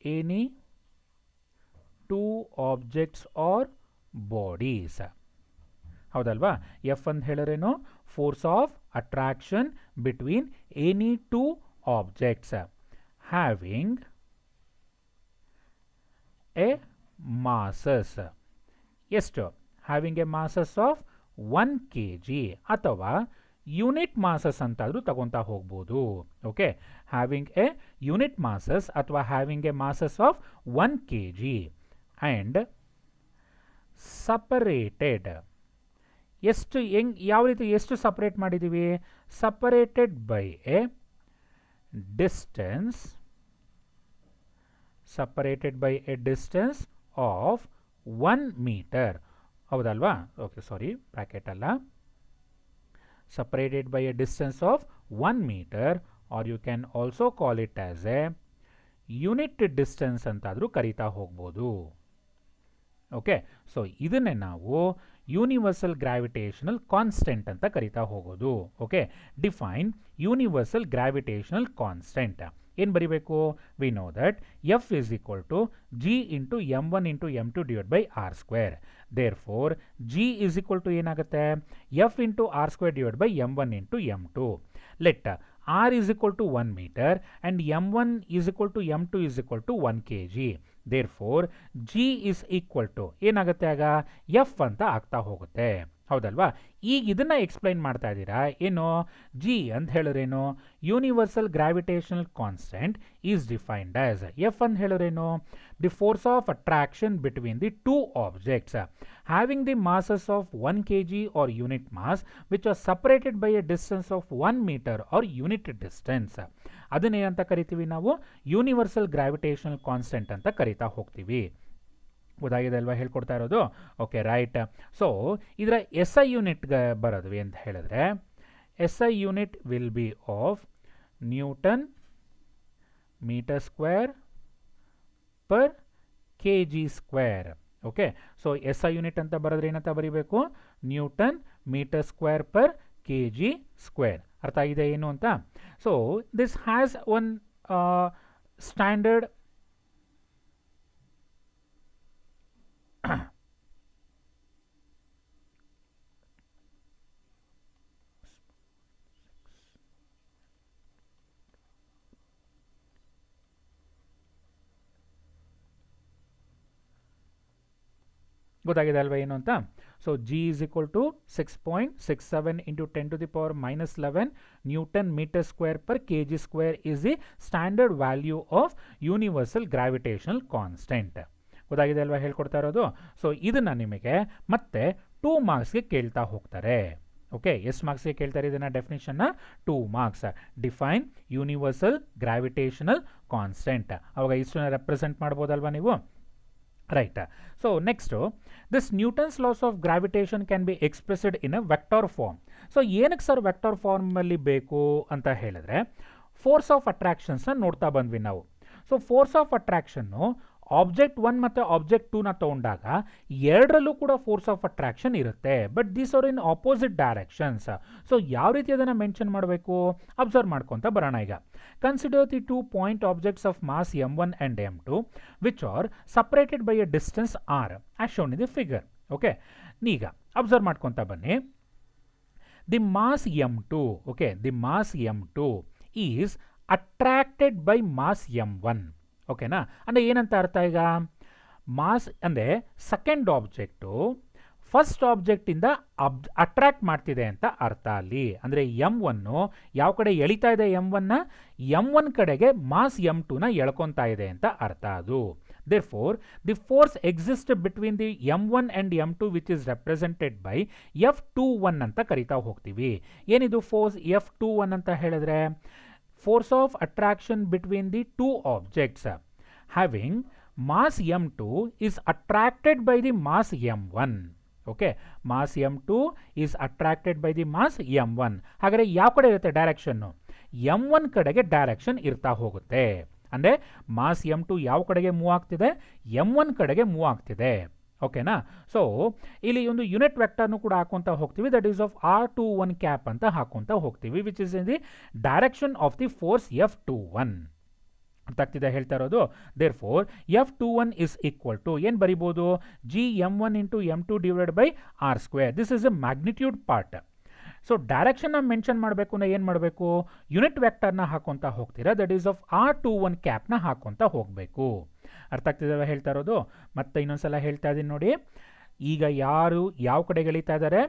any two objects or bodies. ಹೌದಲ್ವಾ? ಎಫ್ ಅಂತ ಹೇಳಿದ್ರೇನು, force of attraction between any two objects having a masses. ಎಷ್ಟು? Having a masses of 1 kg ಅಥವಾ ಯೂನಿಟ್ ಮಾಸಸ್ ಅಂತಾದರೂ ತಗೊತಾ ಹೋಗ್ಬೋದು. Okay, having a unit masses ಅಥವಾ having a masses of 1 kg and separated. ಎಷ್ಟು ಯಾವ ರೀತಿ ಎಷ್ಟು ಸಪರೇಟ್ ಮಾಡಿದ್ದೀವಿ, separated by a distance, separated by a distance of 1 metre. ಹೌದಲ್ವಾ? ಓಕೆ, ಸಾರಿ, ಬ್ರಾಕೆಟ್ ಅಲ್ಲ, separated by a distance of 1 meter, or you can also call it as a unit distance ಅಂತಾದರೂ ಕರೀತಾ ಹೋಗ್ಬೋದು. ಓಕೆ, ಸೊ ಇದನ್ನೇ ನಾವು ಯೂನಿವರ್ಸಲ್ ಗ್ರಾವಿಟೇಷನಲ್ ಕಾನ್ಸ್ಟೆಂಟ್ ಅಂತ ಕರೀತಾ ಹೋಗೋದು. Okay, define universal gravitational constant. ಏನು ಬರಿಬೇಕು, we know that F is equal to G into m1 into m2 divide by R square. Therefore G is equal to ಏನಾಗುತ್ತೆ, F into R square divide by m1 into m2. Let R is equal to 1 metre and m1 is equal to m2 is equal to 1 kg. Therefore G is equal to ಏನಾಗುತ್ತೆ, ಆಗ ಎಫ್ ಅಂತ ಆಗ್ತಾ ಹೋಗುತ್ತೆ. ಹೌದಲ್ವಾ? ಈಗ ಇದನ್ನ ಎಕ್ಸ್ಪ್ಲೈನ್ ಮಾಡ್ತಾ ಇದ್ದೀರಾ, ಏನು ಜಿ ಅಂತ ಹೇಳಿದ್ರೇನು, universal gravitational constant is defined as, F ಅಂತ ಹೇಳಿದ್ರೇನು, the force of attraction between the two objects having the masses of 1 kg or unit mass which are separated by a distance of 1 metre or unit distance. ಅದನ್ನೇನಂತ ಕರಿತೀವಿ ನಾವು, ಯೂನಿವರ್ಸಲ್ ಗ್ರಾವಿಟೇಷನಲ್ ಕಾನ್ಸ್ಟೆಂಟ್ ಅಂತ ಕರಿತಾ ಹೋಗ್ತೀವಿ. ಗೊತ್ತಾಗಿದೆ ಅಲ್ವಾ ಹೇಳ್ಕೊಡ್ತಾ ಇರೋದು? Okay, right. ಸೊ ಇದರ ಎಸ್ ಐ ಯೂನಿಟ್ಗೆ ಬರೋದ್ವಿ ಅಂತ ಹೇಳಿದ್ರೆ, S I unit will be of newton metre square per K G square. Okay, so S I unit ಅಂತ ಬರೋದ್ರೆ ಏನಂತ ಬರೀಬೇಕು, newton metre square per K G square. ಅರ್ಥ ಆಗಿದೆ ಏನು ಅಂತ? So this has one standard ಗೊತ್ತಾಗಿದೆ ಅಲ್ವಾ ಏನು ಅಂತ? So G is equal to 6.67 into 10 to the power minus 11 newton metre square per K G square is the standard value of universal gravitational constant. ಗೊತ್ತಾಗಿದೆ ಅಲ್ವಾ ಹೇಳ್ಕೊಡ್ತಾ ಇರೋದು? ಸೊ ಇದನ್ನು ನಿಮಗೆ ಮತ್ತೆ 2 ಮಾರ್ಕ್ಸ್ಗೆ ಕೇಳ್ತಾ ಹೋಗ್ತಾರೆ. ಓಕೆ, ಎಷ್ಟು ಮಾರ್ಕ್ಸ್ಗೆ ಕೇಳ್ತಾರೆ ಇದನ್ನು ಡೆಫಿನಿಷನ್ನ? 2 marks. Define universal gravitational constant. ಅವಾಗ ಇಷ್ಟನ್ನು ರೆಪ್ರೆಸೆಂಟ್ ಮಾಡ್ಬೋದಲ್ವಾ ನೀವು? Right. So next, this Newton's laws of gravitation can be expressed in a vector form. So ಏನಕ್ಕೆ ಸರ್ ವೆಕ್ಟರ್ ಫಾರ್ಮಲ್ಲಿ ಬೇಕು ಅಂತ ಹೇಳಿದ್ರೆ, ಫೋರ್ಸ್ ಆಫ್ ಅಟ್ರಾಕ್ಷನ್ಸ್ನ ನೋಡ್ತಾ ಬಂದ್ವಿ ನಾವು. ಸೊ ಫೋರ್ಸ್ ಆಫ್ ಅಟ್ರಾಕ್ಷನ್ನು ಆಬ್ಜೆಕ್ಟ್ 1 ಮತ್ತು ಆಬ್ಜೆಕ್ಟ್ 2ನ ತೊಗೊಂಡಾಗ ಎರಡರಲ್ಲೂ ಕೂಡ ಫೋರ್ಸ್ ಆಫ್ ಅಟ್ರಾಕ್ಷನ್ ಇರುತ್ತೆ, but these are in opposite directions. So ಯಾವ ರೀತಿ ಅದನ್ನು ಮೆನ್ಷನ್ ಮಾಡಬೇಕು, ಅಬ್ಸರ್ವ್ ಮಾಡ್ಕೊತ ಬರೋಣ ಈಗ. Consider the 2 point objects of mass m1 and m2 which are separated by a distance r as shown in the figure. Okay, ಈಗ ಅಬ್ಸರ್ವ್ ಮಾಡ್ಕೊತ ಬನ್ನಿ. The mass m2, okay, the mass m2 is attracted by mass m1. ಓಕೆನಾ? ಅಂದರೆ ಏನಂತ ಅರ್ಥ ಈಗ, ಮಾಸ್ ಅಂದರೆ ಸೆಕೆಂಡ್ ಆಬ್ಜೆಕ್ಟು ಫಸ್ಟ್ ಆಬ್ಜೆಕ್ಟಿಂದ ಅಟ್ರಾಕ್ಟ್ ಮಾಡ್ತಿದೆ ಅಂತ ಅರ್ಥ ಅಲ್ಲಿ. ಅಂದರೆ m1 ಯಾವ ಕಡೆ ಎಳಿತಾ ಇದೆ m1ನ, m1 ಕಡೆಗೆ ಮಾಸ್ m2ನ ಎಳ್ಕೊತಾ ಇದೆ ಅಂತ ಅರ್ಥ ಅದು. Therefore, the force exists between the m1 and m2 which is represented by F21 ಅಂತ ಕರಿತಾ ಹೋಗ್ತೀವಿ. ಏನಿದು ಫೋರ್ಸ್ F21 ಅಂತ ಹೇಳಿದ್ರೆ, force of attraction between the two objects having mass m2 is attracted by the mass m1. Okay, mass m2 is attracted by the mass m1. ಹಾಗಾದ್ರೆ ಯಾವ ಕಡೆ ಇರುತ್ತೆ ಡೈರೆಕ್ಷನ್, m1 ಕಡೆಗೆ ಡೈರೆಕ್ಷನ್ ಇರ್ತಾ ಹೋಗುತ್ತೆ. ಅಂದರೆ ಮಾಸ್ m2 ಯಾವ ಕಡೆಗೆ ಮೂವ್ ಆಗ್ತಿದೆ, m1 ಕಡೆಗೆ ಮೂವ್ ಆಗ್ತಿದೆ. ಓಕೆನಾ? ಸೊ ಇಲ್ಲಿ ಒಂದು ಯೂನಿಟ್ ವೆಕ್ಟರ್ನು ಕೂಡ ಹಾಕೊಂತ ಹೋಗ್ತೀವಿ, that is of r21 cap ಅಂತ ಹಾಕೊಂತ ಹೋಗ್ತೀವಿ, which is in the direction of the force F21. ಅರ್ಥ ಆಗ್ತಿದೆ ಹೇಳ್ತಾ ಇರೋದು? Therefore F21 is equal to ಏನು ಬರಿಬೋದು, gm1 into m2 divided by r². This is a magnitude part. So ಡೈರೆಕ್ಷನ್ನ ಮೆನ್ಷನ್ ಮಾಡಬೇಕು ಅಂದರೆ ಏನು ಮಾಡಬೇಕು, ಯೂನಿಟ್ ವೆಕ್ಟರ್ನ ಹಾಕೊಂತ ಹೋಗ್ತೀರಾ, ದಟ್ ಈಸ್ ಆಫ್ r21 ಕ್ಯಾಪ್ನ ಹಾಕೊಂತ ಹೋಗಬೇಕು. ಅರ್ಥ ಆಗ್ತಿದ್ದಾವೆ ಹೇಳ್ತಾ ಇರೋದು? ಮತ್ತೆ ಇನ್ನೊಂದ್ಸಲ ಹೇಳ್ತಾ ಇದ್ದೀನಿ ನೋಡಿ. ಈಗ ಯಾರು ಯಾವ ಕಡೆಗೆ ಎಳಿತಾ ಇದ್ದಾರೆ,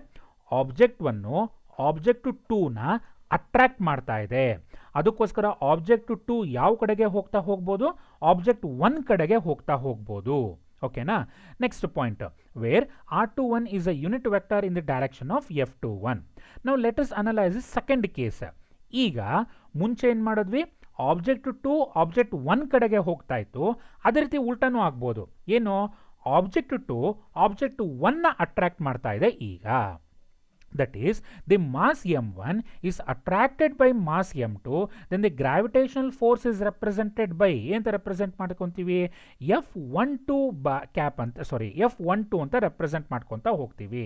ಆಬ್ಜೆಕ್ಟ್ 1 ಆಬ್ಜೆಕ್ಟ್ 2ನ ಅಟ್ರಾಕ್ಟ್ ಮಾಡ್ತಾ ಇದೆ. ಅದಕ್ಕೋಸ್ಕರ ಆಬ್ಜೆಕ್ಟ್ 2 ಯಾವ ಕಡೆಗೆ ಹೋಗ್ಬೋದು, ಆಬ್ಜೆಕ್ಟ್ 1 ಕಡೆಗೆ ಹೋಗ್ಬೋದು. ಓಕೆನಾ? Next point, where r21 is a unit vector in the direction of F21. Now let us analyze the second case. ಈಗ ಮುಂಚೆ ಏನು ಮಾಡಿದ್ವಿ, ಆಬ್ಜೆಕ್ಟ್ 2 ಆಬ್ಜೆಕ್ಟ್ 1 ಕಡೆಗೆ ಹೋಗ್ತಾ ಇತ್ತು, ಅದೇ ರೀತಿ ಉಲ್ಟಾನೂ ಆಗ್ಬೋದು. ಏನು, ಆಬ್ಜೆಕ್ಟ್ 2 ಆಬ್ಜೆಕ್ಟ್ 1ನ ಅಟ್ರಾಕ್ಟ್ ಮಾಡ್ತಾ ಇದೆ ಈಗ. That is, the mass m1 is attracted by mass m2, then the gravitational force is represented by ಏನಂತ ರೆಪ್ರೆಸೆಂಟ್ ಮಾಡ್ಕೊತೀವಿ, F12 ಕ್ಯಾಪ್ ಅಂತ, ಸಾರಿ F12 ಅಂತ ರೆಪ್ರೆಸೆಂಟ್ ಮಾಡ್ಕೊತಾ ಹೋಗ್ತೀವಿ.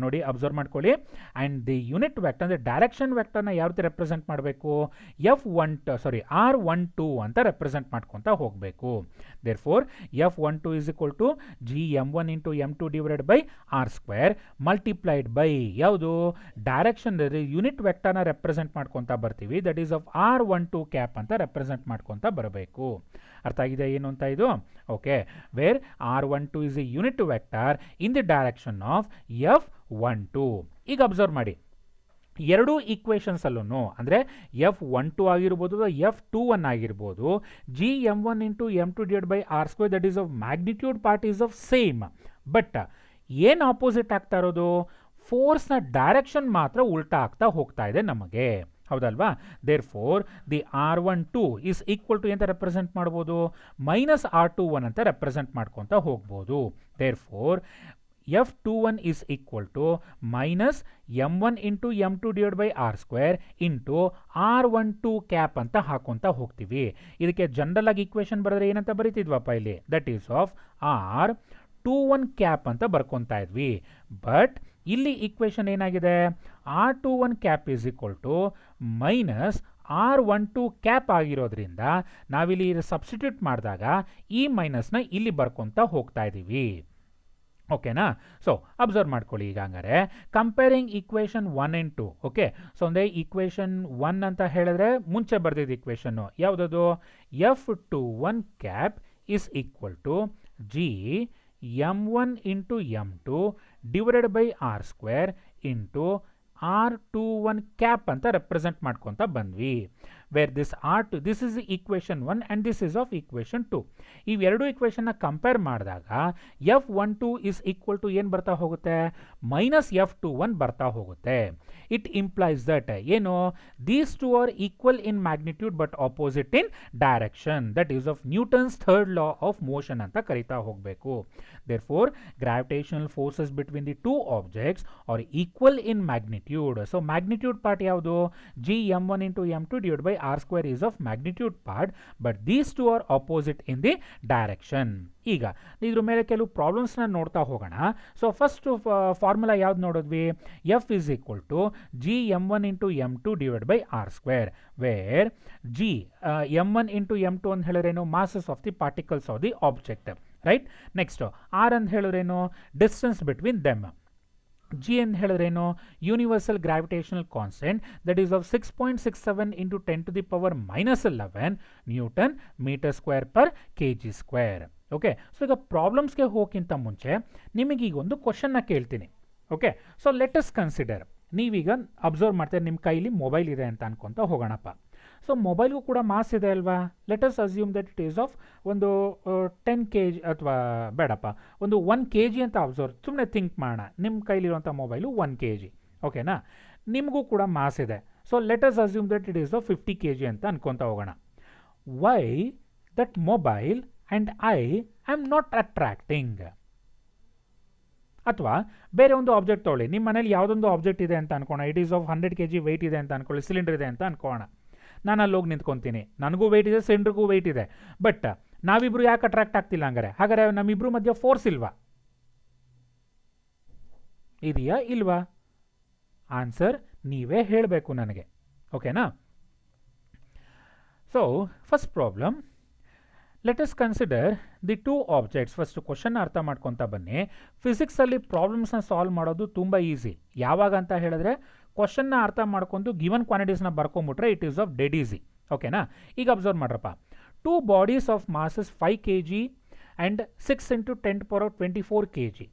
ನೋಡಿ ಅಬ್ಸರ್ವ್ ಮಾಡ್ಕೊಳ್ಳಿ. ಆ್ಯಂಡ್ ದಿ ಯೂನಿಟ್ ವೆಕ್ಟರ್ ಅಂದರೆ ಡೈರೆಕ್ಷನ್ ವೆಕ್ಟರ್ನ ಯಾವ ರೀತಿ ರೆಪ್ರೆಸೆಂಟ್ ಮಾಡಬೇಕು, R12 ಅಂತ ರೆಪ್ರೆಸೆಂಟ್ ಮಾಡ್ಕೊತಾ ಹೋಗಬೇಕು. Therefore F12 is equal to gm1 into m2 divided by r² multiplied by ಯಾವುದು, ಡೈರೆಕ್ಷನ್ ಯೂನಿಟ್ ವೆಕ್ಟರ್ನ ರೆಪ್ರೆಸೆಂಟ್ ಮಾಡ್ಕೊತಾ ಬರ್ತೀವಿ, that is of R12 cap ಅಂತ ರೆಪ್ರೆಸೆಂಟ್ ಮಾಡ್ಕೊತಾ ಬರಬೇಕು. ಅರ್ಥ ಆಗಿದೆ ಏನು ಅಂತ ಇದು? Okay, where r12 is a unit vector in the direction of F12. ಈಗ ಅಬ್ಸರ್ವ್ ಮಾಡಿ, ಎರಡೂ ಈಕ್ವೇಷನ್ಸ್ ಅಲ್ಲೂ ಅಂದರೆ F12 ಆಗಿರ್ಬೋದು, F21 ಆಗಿರ್ಬೋದು, gm1 into m2 divide by r² that is of magnitude part is of same. But ಏನು ಆಪೋಸಿಟ್ ಆಗ್ತಾ ಇರೋದು, ಫೋರ್ಸ್ನ ಡೈರೆಕ್ಷನ್ ಮಾತ್ರ ಉಲ್ಟಾ ಆಗ್ತಾ ಹೋಗ್ತಾ ಇದೆ ನಮಗೆ, ಹೌದಲ್ವಾ? Therefore the r12 is equal to ಅಂತ ರೆಪ್ರೆಸೆಂಟ್ ಮಾಡ್ಬೋದು, ಮೈನಸ್ r21 ಅಂತ ರೆಪ್ರೆಸೆಂಟ್ ಮಾಡ್ಕೊತಾ ಹೋಗ್ಬೋದು. Therefore F21 is equal to minus m1 into m2 divided by r² into r12 cap ಅಂತ ಹಾಕೊಂತ ಹೋಗ್ತೀವಿ. ಇದಕ್ಕೆ ಜನರಲ್ ಆಗಿ ಈಕ್ವೇಶನ್ ಬರೆದ್ರೆ ಏನಂತ ಬರೀತಿದ್ವಪ್ಪ ಇಲ್ಲಿ, that is of r21 cap ಅಂತ ಬರ್ಕೊತಾ ಇದ್ವಿ. ಬಟ್ ಇಲ್ಲಿ ಈಕ್ವೇಶನ್ ಏನಾಗಿದೆ, r21 cap is equal to minus r12 cap ಆಗಿರೋದ್ರಿಂದ ನಾವಿಲ್ಲಿ ಸಬ್ಸ್ಟಿಟ್ಯೂಟ್ ಮಾಡಿದಾಗ ಈ ಮೈನಸ್ನ ಇಲ್ಲಿ ಬರ್ಕೊತಾ ಹೋಗ್ತಾ ಇದ್ದೀವಿ. ಓಕೆನಾ? ಸೊ ಅಬ್ಸರ್ವ್ ಮಾಡ್ಕೊಳ್ಳಿ. ಈಗ ಹಂಗಾರೆ comparing equation 1 and 2. Okay, so ಅಂದರೆ ಈಕ್ವೇಶನ್ 1 ಅಂತ ಹೇಳಿದ್ರೆ ಮುಂಚೆ ಬರ್ದಿದ್ದ ಈಕ್ವೇಶನ್ನು ಯಾವುದದು, F21 cap is equal to g m1 into m2 divided by r² into r21 cap ಅಂತ ರೆಪ್ರೆಸೆಂಟ್ ಮಾಡ್ಕೊತ ಬಂದ್ವಿ. Where this R2 this is equation 1 and this is of equation 2. ಇವೆರಡು ಈಕ್ವೇಷನ್ನ ಕಂಪೇರ್ ಮಾಡಿದಾಗ F12 ಇಸ್ ಈಕ್ವಲ್ ಟು ಏನು ಬರ್ತಾ ಹೋಗುತ್ತೆ, ಮೈನಸ್ F21 ಬರ್ತಾ ಹೋಗುತ್ತೆ. ಇಟ್ ಇಂಪ್ಲೈಸ್ ದಟ್ ಏನು, these two are equal in magnitude but opposite in direction. That is of Newton's third law of motion ಅಂತ ಕರಿತಾ ಹೋಗಬೇಕು. Therefore, gravitational forces between the two objects are equal in magnitude. So, magnitude part ಯಾವುದು, G m1 into m2 divided by r square is of magnitude part, but these two are opposite in the direction. ಈಗ ಇದ್ರ ಮೇಲೆ ಕೆಲವು ಪ್ರಾಬ್ಲಮ್ಸ್ನ ನೋಡ್ತಾ ಹೋಗೋಣ. ಸೊ ಫಸ್ಟ್ ಫಾರ್ಮುಲಾ ಯಾವ್ದು ನೋಡಿದ್ವಿ, F is equal to G m1 into m2 divided by r square, where G m1 into m2 ಅಂತ ಹೇಳಿದ್ರೇನು, masses of the particles of the object. Right. Next R ಅಂತ ಹೇಳಿದ್ರೇನು, ಡಿಸ್ಟೆನ್ಸ್ ಬಿಟ್ವೀನ್ ದೆಮ್. ಜಿ ಅಂತ ಹೇಳಿದ್ರೇನು, universal gravitational constant that is of 6.67 into 10 to the power minus 11 newton metre square per kg². Okay, so ಈಗ ಪ್ರಾಬ್ಲಮ್ಸ್ಗೆ ಹೋಗೋಕ್ಕಿಂತ ಮುಂಚೆ ನಿಮಗೀಗ ಒಂದು ಕ್ವಶನ್ನ ಕೇಳ್ತೀನಿ. Okay, so let us consider, ನೀವೀಗ ಅಬ್ಸರ್ವ್ ಮಾಡ್ತೀರಿ ನಿಮ್ಮ ಕೈಲಿ ಮೊಬೈಲ್ ಇದೆ ಅಂತ ಅನ್ಕೊಂತ ಹೋಗೋಣಪ್ಪ. ಸೊ ಮೊಬೈಲ್ಗೂ ಕೂಡ ಮಾಸ್ ಇದೆ ಅಲ್ವಾ. Let us assume that it is of ಒಂದು 10 kg ಅಥವಾ ಬೇಡಪ್ಪ ಒಂದು 1 kg ಅಂತ ಅಬ್ಸರ್ವ್, ಸುಮ್ಮನೆ ಥಿಂಕ್ ಮಾಡೋಣ. ನಿಮ್ಮ ಕೈಲಿರುವಂಥ ಮೊಬೈಲು 1 kg, ಓಕೆನಾ. ನಿಮಗೂ ಕೂಡ ಮಾಸ್ ಇದೆ. So let us assume that it is of 50 kg ಅಂತ ಅನ್ಕೊತ ಹೋಗೋಣ. Why that mobile and I am not attracting. ಅಥವಾ ಬೇರೆ ಒಂದು ಆಬ್ಜೆಕ್ಟ್ ತೊಗೊಳ್ಳಿ, ನಿಮ್ಮ ಮನೇಲಿ ಯಾವುದೊಂದು ಆಬ್ಜೆಕ್ಟ್ ಇದೆ ಅಂತ ಅನ್ಕೋಣ. It is of 100 kg weight ಇದೆ ಅಂತ ಅನ್ಕೊಳ್ಳಿ, ಸಿಲಿಂಡರ್ ಇದೆ ಅಂತ ಅನ್ಕೋಣ. ನಾನು ಅಲ್ಲಿ ಹೋಗಿ ನಿಂತ್ಕೊತೀನಿ, ನನಗೂ ವೆಯ್ಟ್ ಇದೆ, ಸಿಲಿಂಡರ್ಗೂ ವೆಯ್ಟ್ ಇದೆ, ಬಟ್ ನಾವಿಬ್ರು ಯಾಕೆ ಅಟ್ರಾಕ್ಟ್ ಆಗ್ತಿಲ್ಲ ಹಾಗಾದ್ರೆ ನಮ್ಮಿಬ್ರು ಮಧ್ಯೆ ಫೋರ್ಸ್ ಇಲ್ವಾ, ಇದೆಯಾ ಇಲ್ವಾ? ಆನ್ಸರ್ ನೀವೇ ಹೇಳಬೇಕು ನನಗೆ, ಓಕೆನಾ. So first problem, let us consider the two objects. First question ಅರ್ಥ ಮಾಡ್ಕೊತಾ ಬನ್ನಿ. ಫಿಸಿಕ್ಸಲ್ಲಿ ಪ್ರಾಬ್ಲಮ್ಸ್ನ ಸಾಲ್ವ್ ಮಾಡೋದು ತುಂಬ ಈಸಿ. ಯಾವಾಗ ಅಂತ ಹೇಳಿದ್ರೆ ಕ್ವಶನ್ನ ಅರ್ಥ ಮಾಡ್ಕೊಂಡು ಗಿವನ್ ಕ್ವಾಂಟಿಟೀಸ್ನ ಬರ್ಕೊಂಬಿಟ್ರೆ it is of dead easy, ಓಕೆನಾ. ಈಗ ಅಬ್ಸರ್ವ್ ಮಾಡ್ರಪ್ಪ, two bodies of masses 5 kg and 6 into 10⁻24 kg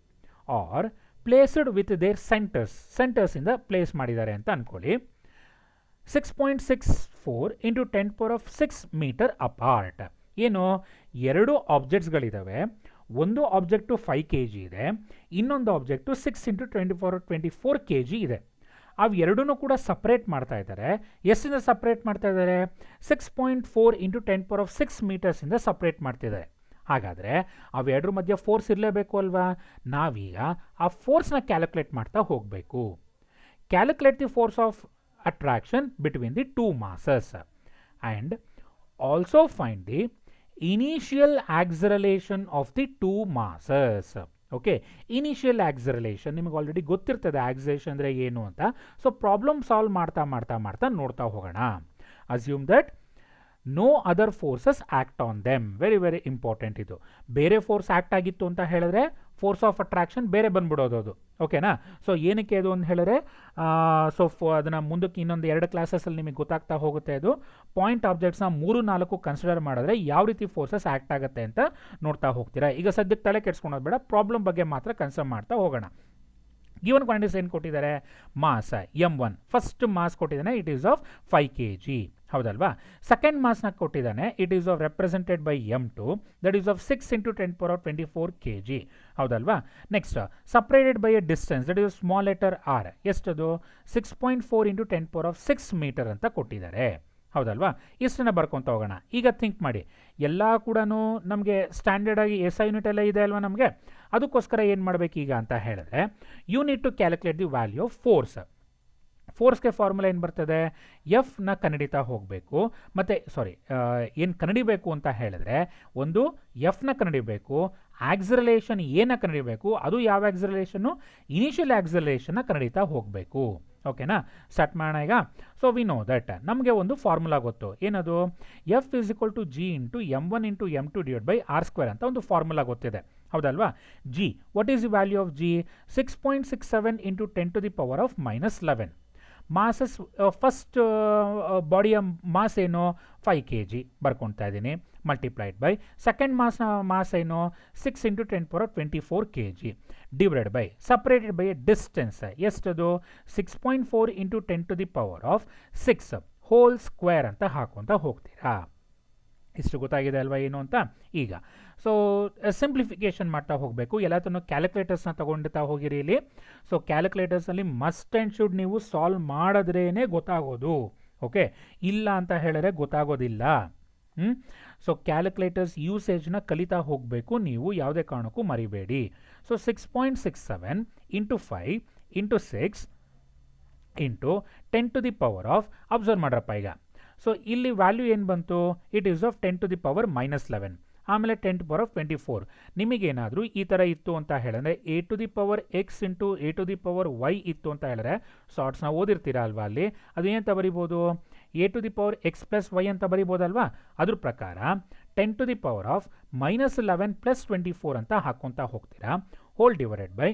are placed with their ಸೆಂಟರ್ಸಿಂದ ಪ್ಲೇಸ್ ಮಾಡಿದ್ದಾರೆ ಅಂತ ಅಂದ್ಕೊಳ್ಳಿ. 6.64 into 10⁶ ಮೀಟರ್ ಅಪಾರ್ಟ್. ಏನು, ಎರಡು ಆಬ್ಜೆಕ್ಟ್ಸ್ಗಳಿದ್ದಾವೆ. ಒಂದು ಆಬ್ಜೆಕ್ಟು 5 kg ಇದೆ, ಇನ್ನೊಂದು ಆಬ್ಜೆಕ್ಟು 6 into 10⁻24 kg ಇದೆ. ಅವು ಎರಡೂ ಕೂಡ ಸಪ್ರೇಟ್ ಮಾಡ್ತಾ ಇದ್ದಾರೆ. ಎಷ್ಟಿಂದ ಸಪ್ರೇಟ್ ಮಾಡ್ತಾ ಇದ್ದಾರೆ, 6.4 into 10⁶ ಮೀಟರ್ಸಿಂದ ಸಪ್ರೇಟ್ ಮಾಡ್ತಿದ್ದಾರೆ. ಹಾಗಾದರೆ ಅವೆರಡರ ಮಧ್ಯೆ ಫೋರ್ಸ್ ಇರಲೇಬೇಕು ಅಲ್ವಾ. ನಾವೀಗ ಆ ಫೋರ್ಸ್ನ ಕ್ಯಾಲ್ಕುಲೇಟ್ ಮಾಡ್ತಾ ಹೋಗಬೇಕು. Calculate the force of attraction between the two masses and also find the initial acceleration of the two masses. Okay, initial acceleration ನಿಮಗೆ ಆಲ್ರೆಡಿ ಗೊತ್ತಿರ್ತದೆ ಆಕ್ಸಲರೇಷನ್ ಅಂದರೆ ಏನು ಅಂತ. ಸೊ ಪ್ರಾಬ್ಲಮ್ ಸಾಲ್ವ್ ಮಾಡ್ತಾ ಮಾಡ್ತಾ ಮಾಡ್ತಾ ನೋಡ್ತಾ ಹೋಗೋಣ. Assume that no other forces act on them. Very very important ಇದು. ಬೇರೆ ಫೋರ್ಸ್ ಆ್ಯಕ್ಟ್ ಆಗಿತ್ತು ಅಂತ ಹೇಳಿದ್ರೆ ಫೋರ್ಸ್ ಆಫ್ ಅಟ್ರಾಕ್ಷನ್ ಬೇರೆ ಬಂದ್ಬಿಡೋದು ಅದು, ಓಕೆನಾ. ಸೊ ಏನಕ್ಕೆ ಅದು ಅಂತ ಹೇಳಿದ್ರೆ ಅದನ್ನು ಮುಂದಕ್ಕೆ ಇನ್ನೊಂದು 2 ಕ್ಲಾಸಸ್ಸಲ್ಲಿ ನಿಮಗೆ ಗೊತ್ತಾಗ್ತಾ ಹೋಗುತ್ತೆ. ಅದು ಪಾಯಿಂಟ್ ಆಬ್ಜೆಕ್ಟ್ಸ್ನ 3-4 ಕನ್ಸಿಡರ್ ಮಾಡಿದ್ರೆ ಯಾವ ರೀತಿ ಫೋರ್ಸಸ್ ಆ್ಯಕ್ಟ್ ಆಗುತ್ತೆ ಅಂತ ನೋಡ್ತಾ ಹೋಗ್ತೀರಾ. ಈಗ ಸದ್ಯಕ್ಕೆ ತಲೆ ಕೆಡ್ಸ್ಕೊಳೋದು ಬೇಡ, ಪ್ರಾಬ್ಲಮ್ ಬಗ್ಗೆ ಮಾತ್ರ ಕನ್ಸಿಡರ್ ಮಾಡ್ತಾ ಹೋಗೋಣ. ಗಿವನ್ ಕ್ವಾಂಟಿಟೀಸ್ ಏನು ಕೊಟ್ಟಿದ್ದಾರೆ, ಮಾಸ್ m1 ಫಸ್ಟ್ ಮಾಸ್ ಕೊಟ್ಟಿದ್ದಾನೆ, ಇಟ್ ಈಸ್ ಆಫ್ 5 kg, ಹೌದಲ್ವಾ. ಸೆಕೆಂಡ್ ಮಾಸ್ನ ಕೊಟ್ಟಿದ್ದಾನೆ, it is of represented by m2 that is of 6 into 10⁻24 kg, ಹೌದಲ್ವಾ. Next separated by a distance that is small letter r, ಎಷ್ಟದು 6.4 into 10⁶ ಮೀಟರ್ ಅಂತ ಕೊಟ್ಟಿದ್ದಾರೆ, ಹೌದಲ್ವಾ. ಇಷ್ಟನ್ನು ಬರ್ಕೊತ ಹೋಗೋಣ. ಈಗ ಥಿಂಕ್ ಮಾಡಿ, ಎಲ್ಲ ಕೂಡ ನಮಗೆ ಸ್ಟ್ಯಾಂಡರ್ಡ್ ಆಗಿ SI ಯೂನಿಟ್ ಎಲ್ಲ ಇದೆ ಅಲ್ವಾ ನಮಗೆ. ಅದಕ್ಕೋಸ್ಕರ ಏನು ಮಾಡಬೇಕೀಗ ಅಂತ ಹೇಳಿದ್ರೆ, you need to calculate the value of force. ಫೋರ್ಸ್ಗೆ ಫಾರ್ಮುಲಾ ಏನು ಬರ್ತದೆ, ಎಫ್ನ ಕಂಡಿಡಿತಾ ಹೋಗಬೇಕು. ಮತ್ತು ಏನು ಕಂಡಿಡಿಬೇಕು ಅಂತ ಹೇಳಿದ್ರೆ, ಒಂದು ಎಫ್ನ ಕಂಡಿಡಿಬೇಕು, ಆಕ್ಸಲರೇಷನ್ ಏನ ಕಂಡಿಡಿಬೇಕು, ಅದು ಯಾವ ಆಕ್ಸಲರೇಷನ್ನು, ಇನಿಷಿಯಲ್ ಆಕ್ಸಲರೇಷನ್ನ ಕಂಡಿಡಿತಾ ಹೋಗಬೇಕು, ಓಕೆನಾ. ಸ್ಟಾರ್ಟ್ ಮಾಡೋಣ ಈಗ. ಸೊ ವಿ ನೋ ದಟ್ ನಮಗೆ ಒಂದು ಫಾರ್ಮುಲಾ ಗೊತ್ತು, ಏನದು, F is equal to G into m1 into m2 divided by r² ಅಂತ ಒಂದು ಫಾರ್ಮುಲಾ ಗೊತ್ತಿದೆ, ಹೌದಲ್ವಾ. G, what is the value of G, 6.67 into 10⁻⁻11. Masses first ಬಾಡಿಯ ಮಾಸ್ ಏನು 5 kg ಬರ್ಕೊಳ್ತಾ ಇದ್ದೀನಿ, ಮಲ್ಟಿಪ್ಲೈಡ್ ಬೈ ಸೆಕೆಂಡ್ ಮಾಸ್ ಏನು 6 into 10⁻24 kg divided by separated by a distance, ಎಷ್ಟದು 6.4 into 10⁻⁶ ಹೋಲ್ ಸ್ಕ್ವೇರ್ ಅಂತ ಹಾಕ್ಕೊತ ಹೋಗ್ತೀರಾ. ಇಷ್ಟು ಗೊತ್ತಾಗಿದೆ ಅಲ್ವಾ ಏನು ಅಂತ. ಈಗ ಸೊ ಸಿಂಪ್ಲಿಫಿಕೇಶನ್ ಮಾಡ್ತಾ ಹೋಗಬೇಕು. ಎಲ್ಲದನ್ನು ಕ್ಯಾಲ್ಕುಲೇಟರ್ಸ್ನ ತೊಗೊಂಡ್ತಾ ಹೋಗಿರಿ ಇಲ್ಲಿ. ಸೊ ಕ್ಯಾಲ್ಕುಲೇಟರ್ಸಲ್ಲಿ ಮಸ್ಟ್ ಆ್ಯಂಡ್ ಶುಡ್ ನೀವು ಸಾಲ್ವ್ ಮಾಡಿದ್ರೇ ಗೊತ್ತಾಗೋದು. ಓಕೆ, ಇಲ್ಲ ಅಂತ ಹೇಳಿದ್ರೆ ಗೊತ್ತಾಗೋದಿಲ್ಲ. ಸೊ ಕ್ಯಾಲ್ಕುಲೇಟರ್ಸ್ ಯೂಸೇಜ್ನ ಕಲಿತಾ ಹೋಗಬೇಕು ನೀವು, ಯಾವುದೇ ಕಾರಣಕ್ಕೂ ಮರಿಬೇಡಿ. So 6.67 into 5 into 6 into 10 to the power of, observe ಮಾಡ್ರಪ್ಪ ಈಗ. ಸೊ ಇಲ್ಲಿ ವ್ಯಾಲ್ಯೂ ಏನು ಬಂತು, it is of 10 to the power -11, ಆಮೇಲೆ 10 ಟು ಪವರ್ ಆಫ್ 24. ನಿಮಗೇನಾದರೂ ಈ ಥರ ಇತ್ತು ಅಂತ ಹೇಳಿದ್ರೆ A to the power X into A to the power Y ಇತ್ತು ಅಂತ ಹೇಳಿದ್ರೆ ಶಾರ್ಟ್ಸ್ನ ಓದಿರ್ತೀರಾ ಅಲ್ವಾ, ಅಲ್ಲಿ ಅದು ಏನಂತ ಬರಿಬೋದು, A to the power X plus Y ಅಂತ ಬರಿಬೋದಲ್ವಾ. ಅದ್ರ ಪ್ರಕಾರ 10 to the power of -11 plus 24 ಅಂತ ಹಾಕ್ಕೊತಾ ಹೋಗ್ತೀರಾ, ಹೋಲ್ ಡಿವೈಡೆಡ್ ಬೈ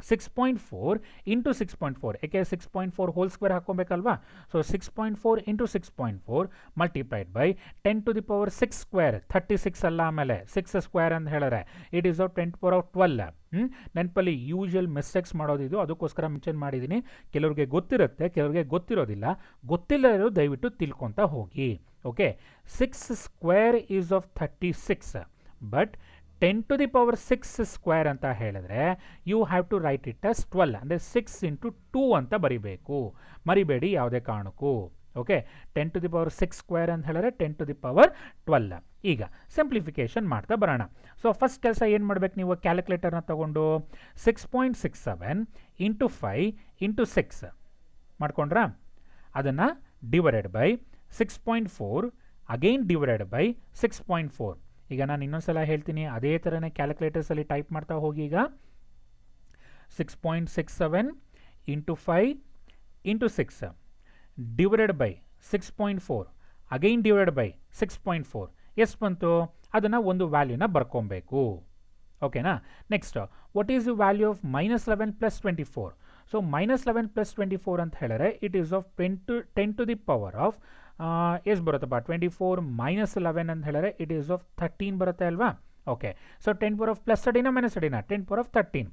6.4 ಇಂಟು 6.4, ಯಾಕೆ 6.4 ಹೋಲ್ ಸ್ಕ್ವೇರ್ ಹಾಕ್ಕೊಬೇಕಲ್ವಾ. So 6.4 into 6.4 multiplied by 10 to the power 6 square, 36 ಅಲ್ಲ, ಆಮೇಲೆ 6 ಸ್ಕ್ವೇರ್ ಅಂತ ಹೇಳಿದ್ರೆ it is of 10 to power of 12. ನೆನಪಲ್ಲಿ ಯೂಶುವಲ್ ಮಿಸ್ಟೇಕ್ಸ್ ಮಾಡೋದಿದು, ಅದಕ್ಕೋಸ್ಕರ ಮೆನ್ಷನ್ ಮಾಡಿದ್ದೀನಿ. ಕೆಲವ್ರಿಗೆ ಗೊತ್ತಿರುತ್ತೆ, ಕೆಲವ್ರಿಗೆ ಗೊತ್ತಿರೋದಿಲ್ಲ. ಗೊತ್ತಿಲ್ಲದಿರೋ ದಯವಿಟ್ಟು ತಿಳ್ಕೊತಾ ಹೋಗಿ. Okay, 6 square is of 36, but 10 to the power 6 square ಅಂತ ಹೇಳಿದ್ರೆ you have to write it as 12, ಅಂದರೆ 6 ಇಂಟು 2 ಅಂತ ಬರಿಬೇಕು, ಮರಿಬೇಡಿ ಯಾವುದೇ ಕಾರಣಕ್ಕೂ. Okay, 10 to the power 6 square ಅಂತ ಹೇಳಿದ್ರೆ 10 ಟು ದಿ ಪವರ್ 12. ಈಗ ಸಿಂಪ್ಲಿಫಿಕೇಶನ್ ಮಾಡ್ತಾ ಬರೋಣ. ಸೊ ಫಸ್ಟ್ ಕೆಲಸ ಏನು ಮಾಡ್ಬೇಕು ನೀವು, ಕ್ಯಾಲ್ಕುಲೇಟರ್ನ ತಗೊಂಡು 6.67 ಇಂಟು 5 ಇಂಟು 6 ಮಾಡ್ಕೊಂಡ್ರಾ, ಅದನ್ನು divided by 6.4 again divided by 6.4. ಈಗ ನಾನು ಇನ್ನೊಂದ್ಸಲ ಹೇಳ್ತೀನಿ, ಅದೇ ಥರನೇ ಕ್ಯಾಲ್ಕುಲೇಟರ್ಸಲ್ಲಿ ಟೈಪ್ ಮಾಡ್ತಾ ಹೋಗಿ. ಈಗ 6.67 into 5 into 6 divided by 6.4 again divide by 6.4 ಎಷ್ಟು ಬಂತು, ಅದನ್ನು ಒಂದು ವ್ಯಾಲ್ಯೂನ ಬರ್ಕೊಬೇಕು. ಓಕೆನಾ. Next, what is the value of -11 plus 24. So -11 plus 24 ಅಂತ ಹೇಳಿದ್ರೆ it is of 10 to the power of ಎಷ್ಟು ಬರುತ್ತಪ್ಪ, 24 -11 ಅಂತ ಹೇಳಿದ್ರೆ ಇಟ್ ಈಸ್ ಆಫ್ 13 ಬರುತ್ತೆ ಅಲ್ವಾ. Okay, so 10 power of plus ಅಡಿನ ಮೈನಸ್ ಅಡಿನ, 10 power of 13.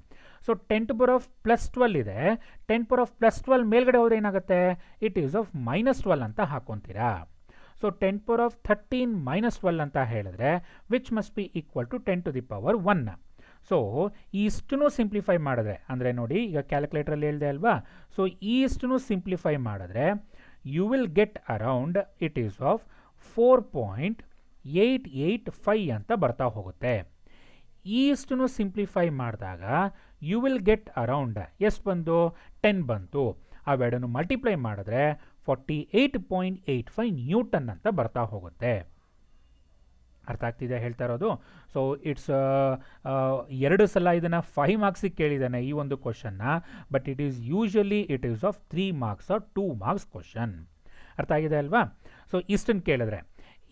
So 10 to power of plus 12 ಇದೆ, 10 ಪವರ್ ಆಫ್ ಪ್ಲಸ್ 12 ಮೇಲ್ಗಡೆ ಹೋದ್ರೆ ಏನಾಗುತ್ತೆ, ಇಟ್ ಈಸ್ ಆಫ್ -12 ಅಂತ ಹಾಕೊತೀರಾ. ಸೊ 10 ಪವರ್ ಆಫ್ 13 -12 ಅಂತ ಹೇಳಿದ್ರೆ which must be equal to 10 to the power 1. So ಇಷ್ಟನ್ನು ಸಿಂಪ್ಲಿಫೈ ಮಾಡಿದ್ರೆ, ಅಂದರೆ ನೋಡಿ ಈಗ ಕ್ಯಾಲ್ಕುಲೇಟ್ರಲ್ಲಿ ಹೇಳಿದೆ ಅಲ್ವಾ, ಸೊ ಇಷ್ಟನ್ನು ಸಿಂಪ್ಲಿಫೈ ಮಾಡಿದ್ರೆ you will get around it is of 4.885 ಅಂತ ಬರ್ತಾ ಹೋಗುತ್ತೆ. ಇಷ್ಟನ್ನು ಸಿಂಪ್ಲಿಫೈ ಮಾಡಿದಾಗ ಯು ವಿಲ್ ಗೆಟ್ ಅರೌಂಡ್ ಎಷ್ಟು ಬಂದು 10 ಬಂತು. ಅವೆರಡನ್ನು ಮಲ್ಟಿಪ್ಲೈ ಮಾಡಿದ್ರೆ 48.85 ನ್ಯೂಟನ್ ಅಂತ ಬರ್ತಾ ಹೋಗುತ್ತೆ. ಅರ್ಥ ಆಗ್ತಿದೆ ಹೇಳ್ತಾ ಇರೋದು. ಸೊ ಇಟ್ಸ್ 2 ಸಲ ಇದನ್ನು 5 ಮಾರ್ಕ್ಸಿಗೆ ಕೇಳಿದ್ದಾನೆ ಈ ಒಂದು ಕ್ವಶನ್ನ, but it is usually it is of 3 marks or 2 marks question. ಅರ್ಥ ಆಗಿದೆ ಅಲ್ವಾ. ಸೊ ಇಷ್ಟನ್ನು ಕೇಳಿದ್ರೆ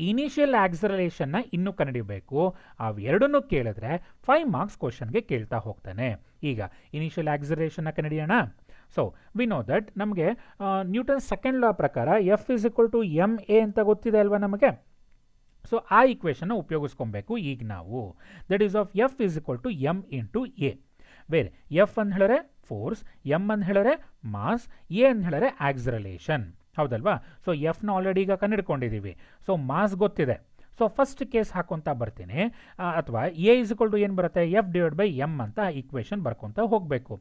ಇನಿಷಿಯಲ್ ಆಕ್ಸಲರೇಷನ್ನ ಇನ್ನೂ ಕಂಡುಹಿಡಿಯಬೇಕು, ಅವೆರಡನ್ನೂ ಕೇಳಿದ್ರೆ 5 ಮಾರ್ಕ್ಸ್ ಕ್ವಶನ್ಗೆ ಕೇಳ್ತಾ ಹೋಗ್ತಾನೆ. ಈಗ ಇನಿಷಿಯಲ್ ಆಕ್ಸಲರೇಷನ್ನ ಕಂಡುಹಿಡಿಯೋಣ. ಸೊ ವಿ ನೋ ದಟ್ ನಮಗೆ ನ್ಯೂಟನ್ ಸೆಕೆಂಡ್ ಲಾ ಪ್ರಕಾರ F is equal to M A ಅಂತ ಗೊತ್ತಿದೆ ಅಲ್ವಾ ನಮಗೆ. ಸೊ ಆ ಈಕ್ವೇಷನ್ನ ಉಪಯೋಗಿಸ್ಕೊಬೇಕು ಈಗ ನಾವು. That is of F is equal to M into A, ಬೇರೆ ಎಫ್ ಅಂತ ಹೇಳಿದ್ರೆ ಫೋರ್ಸ್, ಎಮ್ ಅಂತ ಹೇಳಿದ್ರೆ ಮಾಸ್, ಎ ಅಂತ ಹೇಳಿದ್ರೆ ಆಕ್ಸಲರೇಷನ್, ಹೌದಲ್ವಾ. ಸೊ ಎಫ್ನ ಆಲ್ರೆಡಿ ಈಗ ಕಂಡುಹಿಡ್ಕೊಂಡಿದ್ದೀವಿ. ಸೊ ಮಾಸ್ ಗೊತ್ತಿದೆ. ಸೊ ಫಸ್ಟ್ ಕೇಸ್ ಹಾಕೊತಾ ಬರ್ತೀನಿ, ಅಥವಾ ಎ ಇಸ್ ಈಕ್ವಲ್ ಟು ಏನು ಬರುತ್ತೆ, ಎಫ್ ಡಿವೈಡ್ ಬೈ ಎಮ್ ಅಂತ ಈಕ್ವೇಷನ್ ಬರ್ಕೊತಾ ಹೋಗಬೇಕು.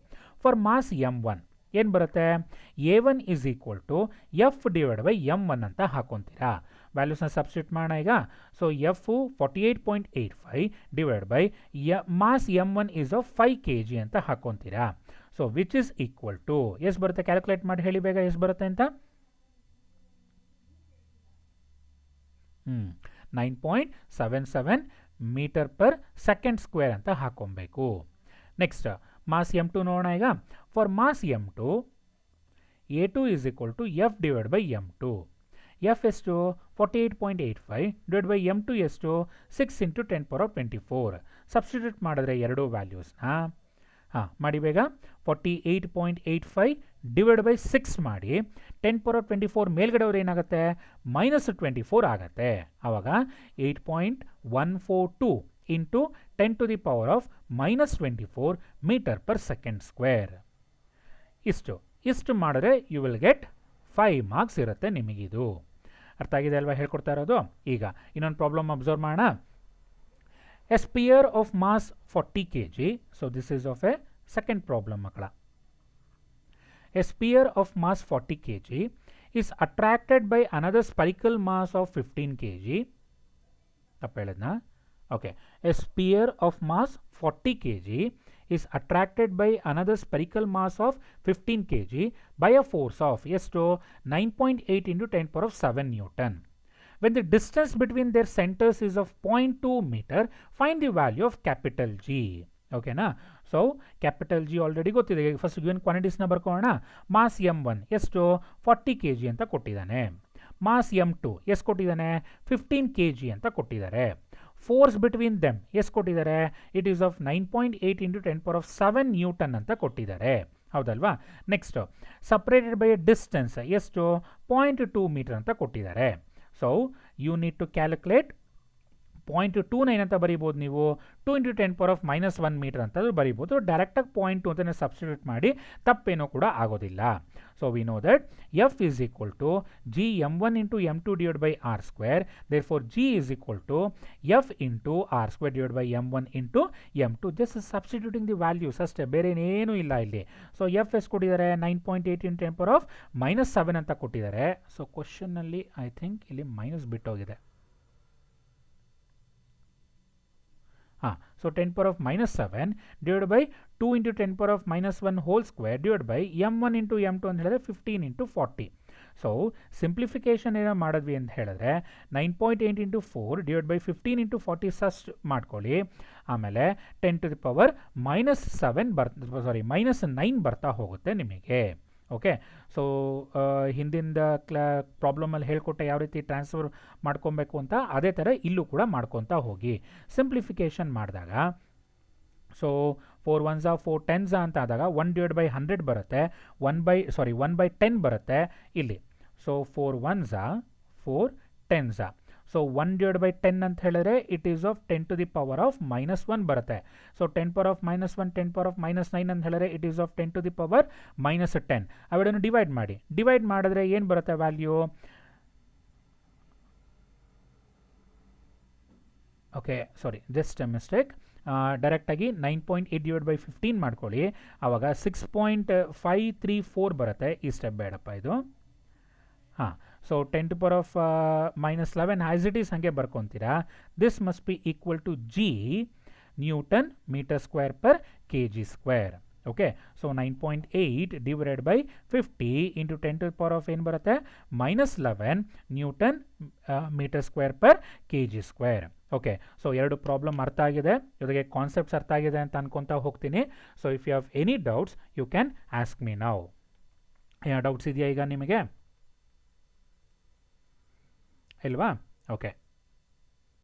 ಫಾರ್ ಮಾಸ್ M1 ಏನು ಬರುತ್ತೆ, A1 is equal to F divide by M1 ಅಂತ ಹಾಕೊತೀರಾ. ವ್ಯಾಲ್ಯೂಸ್ನ ಸಬ್ಸ್ಟಿಟ್ಯೂಟ್ ಮಾಡೋಣ ಈಗ. So F 48.85 divide by mass M1 is of 5 kg ಅಂತ ಹಾಕೊತೀರಾ. So which is equal to ಎಷ್ಟು ಬರುತ್ತೆ, ಕ್ಯಾಲ್ಕುಲೇಟ್ ಮಾಡಿ ಹೇಳಿ ಬೇಗ ಎಷ್ಟು ಬರುತ್ತೆ ಅಂತ. 9.77 ಮೀಟರ್ ಪರ್ ಸೆಕೆಂಡ್ ಸ್ಕ್ವೇರ್ ಅಂತ ಹಾಕೊಬೇಕು. ನೆಕ್ಸ್ಟ್ ಮಾಸ್ M2 ನೋಡೋಣ ಈಗ. For mass M2 A2 is equal to F divide by M2. F ಎಷ್ಟು 48.85 ಡಿವೈಡ್ ಬೈ M2 ಎಷ್ಟು 6 ಇಂಟು 10 ಪವರ್ ಆಫ್ 24. ಸಬ್ಸ್ಟಿಟ್ಯೂಟ್ ಮಾಡಿದ್ರೆ ಎರಡು ವ್ಯಾಲ್ಯೂಸ್ನ ಮಾಡಿ ಬೇಗ. 48.85 ಡಿವೈಡ್ ಬೈ 6 ಮಾಡಿ 10 ಪವರ್ ಆಫ್ 24 ಮೇಲ್ಗಡೆ ಅವ್ರು ಏನಾಗುತ್ತೆ -24 ಆಗುತ್ತೆ. ಆವಾಗ 8.142 into 10 to the power of -24 metre per second square. ಇಷ್ಟು ಮಾಡಿದ್ರೆ ಯು ವಿಲ್ ಗೆಟ್ 5 ಮಾರ್ಕ್ಸ್ ಇರುತ್ತೆ ನಿಮಗಿದು. ಅರ್ಥ ಆಗಿದೆ ಅಲ್ವಾ ಹೇಳ್ಕೊಡ್ತಾ ಇರೋದು? ಈಗ ಇನ್ನೊಂದು ಪ್ರಾಬ್ಲಮ್ ಅಬ್ಸರ್ವ್ ಮಾಡೋಣ. A sphere of mass 40 kg. So this is of a second problem ಮಕ್ಕಳ. A sphere of mass 40 kg is attracted by another spherical mass of 15 kg. ತಪ್ಪು ಹೇಳಿದ್ನಾ? Okay. A sphere of mass 40 kg is attracted by another spherical mass of 15 kg by a force of ಎಷ್ಟು 9.8 into 10 power of 7 Newton. When the distance between their centers is of 0.2 meter, find the value of capital G. ಓಕೆನಾ? ಸೊ ಕ್ಯಾಪಿಟಲ್ ಜಿ ಆಲ್ರೆಡಿ ಗೊತ್ತಿದೆ. ಫಸ್ಟ್ ಗಿವನ್ ಕ್ವಾಂಟಿಟೀಸ್ನ ಬರ್ಕೊಳ್ಳೋಣ. ಮಾಸ್ m1 ಎಷ್ಟು 40 kg ಅಂತ ಕೊಟ್ಟಿದ್ದಾನೆ. ಮಾಸ್ m2 ಎಷ್ಟು ಕೊಟ್ಟಿದ್ದಾನೆ 15 kg ಅಂತ ಕೊಟ್ಟಿದ್ದಾರೆ. ಫೋರ್ಸ್ ಬಿಟ್ವೀನ್ ದೆಮ್ ಎಷ್ಟು ಕೊಟ್ಟಿದ್ದಾರೆ? It is of 9.8 into 10 power of 7 Newton ಅಂತ ಕೊಟ್ಟಿದ್ದಾರೆ. ಹೌದಲ್ವಾ? ನೆಕ್ಸ್ಟ್ ಸಪ್ರೇಟೆಡ್ ಬೈ ಡಿಸ್ಟೆನ್ಸ್ ಎಷ್ಟು 0.2 ಮೀಟರ್ ಅಂತ ಕೊಟ್ಟಿದ್ದಾರೆ. So you need to calculate 0.29 ಅಂತ ಬರೀಬೋದು ನೀವು. 2 into 10 power of -1 ಮೀಟರ್ ಅಂತ ಬರೀಬೋದು. ಡೈರೆಕ್ಟಾಗಿ 0.2 ಅಂತಲೇ ಸಬ್ಸ್ಟಿಟ್ಯೂಟ್ ಮಾಡಿ ತಪ್ಪೇನೂ ಕೂಡ ಆಗೋದಿಲ್ಲ. So we know that F is equal to G m1 into m2 divided by r square. therefore g is equal to f into r square divided by m1 into m2. just substituting the values ಅಷ್ಟೇ, ಬೇರೆ ಏನೇನೂ ಇಲ್ಲ ಇಲ್ಲಿ. ಸೊ ಎಫ್ ಎಷ್ಟು ಕೊಟ್ಟಿದ್ದಾರೆ 9.8 into 10 power of -7 ಅಂತ ಕೊಟ್ಟಿದ್ದಾರೆ. ಸೊ ಕ್ವಶನ್ನಲ್ಲಿ ಐ ಥಿಂಕ್ ಇಲ್ಲಿ minus ಬಿಟ್ಟೋಗಿದೆ. So 10 power of -7 divided by 2 into 10 power of -1 whole square divided by m1 into m2 ಅಂತ ಹೇಳಿದ್ರೆ 15 into 40. ಸೊ ಸಿಂಪ್ಲಿಫಿಕೇಶನ್ ಏನೋ ಮಾಡಿದ್ವಿ ಅಂತ ಹೇಳಿದ್ರೆ 9.8 into 4 divided by 15 into 40 ಸಸ್ಟ್ ಮಾಡ್ಕೊಳ್ಳಿ. ಆಮೇಲೆ 10 to the power -7 -9 ಬರ್ತಾ ಹೋಗುತ್ತೆ ನಿಮಗೆ. ಓಕೆ. ಸೊ ಹಿಂದಿಂದ ಪ್ರಾಬ್ಲಮಲ್ಲಿ ಹೇಳ್ಕೊಟ್ಟೆ ಯಾವ ರೀತಿ ಟ್ರಾನ್ಸ್ಫರ್ ಮಾಡ್ಕೊಬೇಕು ಅಂತ, ಅದೇ ಥರ ಇಲ್ಲೂ ಕೂಡ ಮಾಡ್ಕೊತಾ ಹೋಗಿ. ಸಿಂಪ್ಲಿಫಿಕೇಶನ್ ಮಾಡಿದಾಗ ಸೊ 4 1s 4 10s ಅಂತ ಆದಾಗ 1 divided by 100 ಬರುತ್ತೆ. 1 by 10 ಬರುತ್ತೆ ಇಲ್ಲಿ. So 4 1s 4 10s. So 1 divided by 10 ಅಂತ ಹೇಳಿದ್ರೆ it is of 10 to the power of -1 ಬರುತ್ತೆ. So 10 power of -1 10 power of -9 ಅಂತ ಹೇಳಿದ್ರೆ it is of 10 to the power -10. ಅವೆರಡನ್ನು ಡಿವೈಡ್ ಮಾಡಿ. ಡಿವೈಡ್ ಮಾಡಿದ್ರೆ ಏನು ಬರುತ್ತೆ value? Okay, sorry, just a mistake. ಡೈರೆಕ್ಟಾಗಿ 9.8 divided by 15 ಮಾಡ್ಕೊಳ್ಳಿ. ಆವಾಗ 6.534 ಬರುತ್ತೆ. ಈ ಸ್ಟೆಪ್ ಬೇಡಪ್ಪ ಇದು. ಹಾಂ, so 10 to the power of -11 as it is ಹಾಗೆ ಬರ್ಕೊತೀರಾ. This must be equal to G newton metre square per kg square. Okay. So 9.8 divided by 50 into 10 to the power of ಏನು ಬರುತ್ತೆ -11 newton metre square per kg square. Okay. So ಎರಡು ಪ್ರಾಬ್ಲಮ್ ಅರ್ಥ ಆಗಿದೆ, ಜೊತೆಗೆ ಕಾನ್ಸೆಪ್ಟ್ಸ್ ಅರ್ಥ ಆಗಿದೆ ಅಂತ ಅನ್ಕೊತಾ ಹೋಗ್ತೀನಿ. So if you have any doubts you can ask me now. ಏನೋ ಡೌಟ್ಸ್ ಇದೆಯಾ ಈಗ ನಿಮಗೆ? ಇಲ್ವಾ? ಓಕೆ.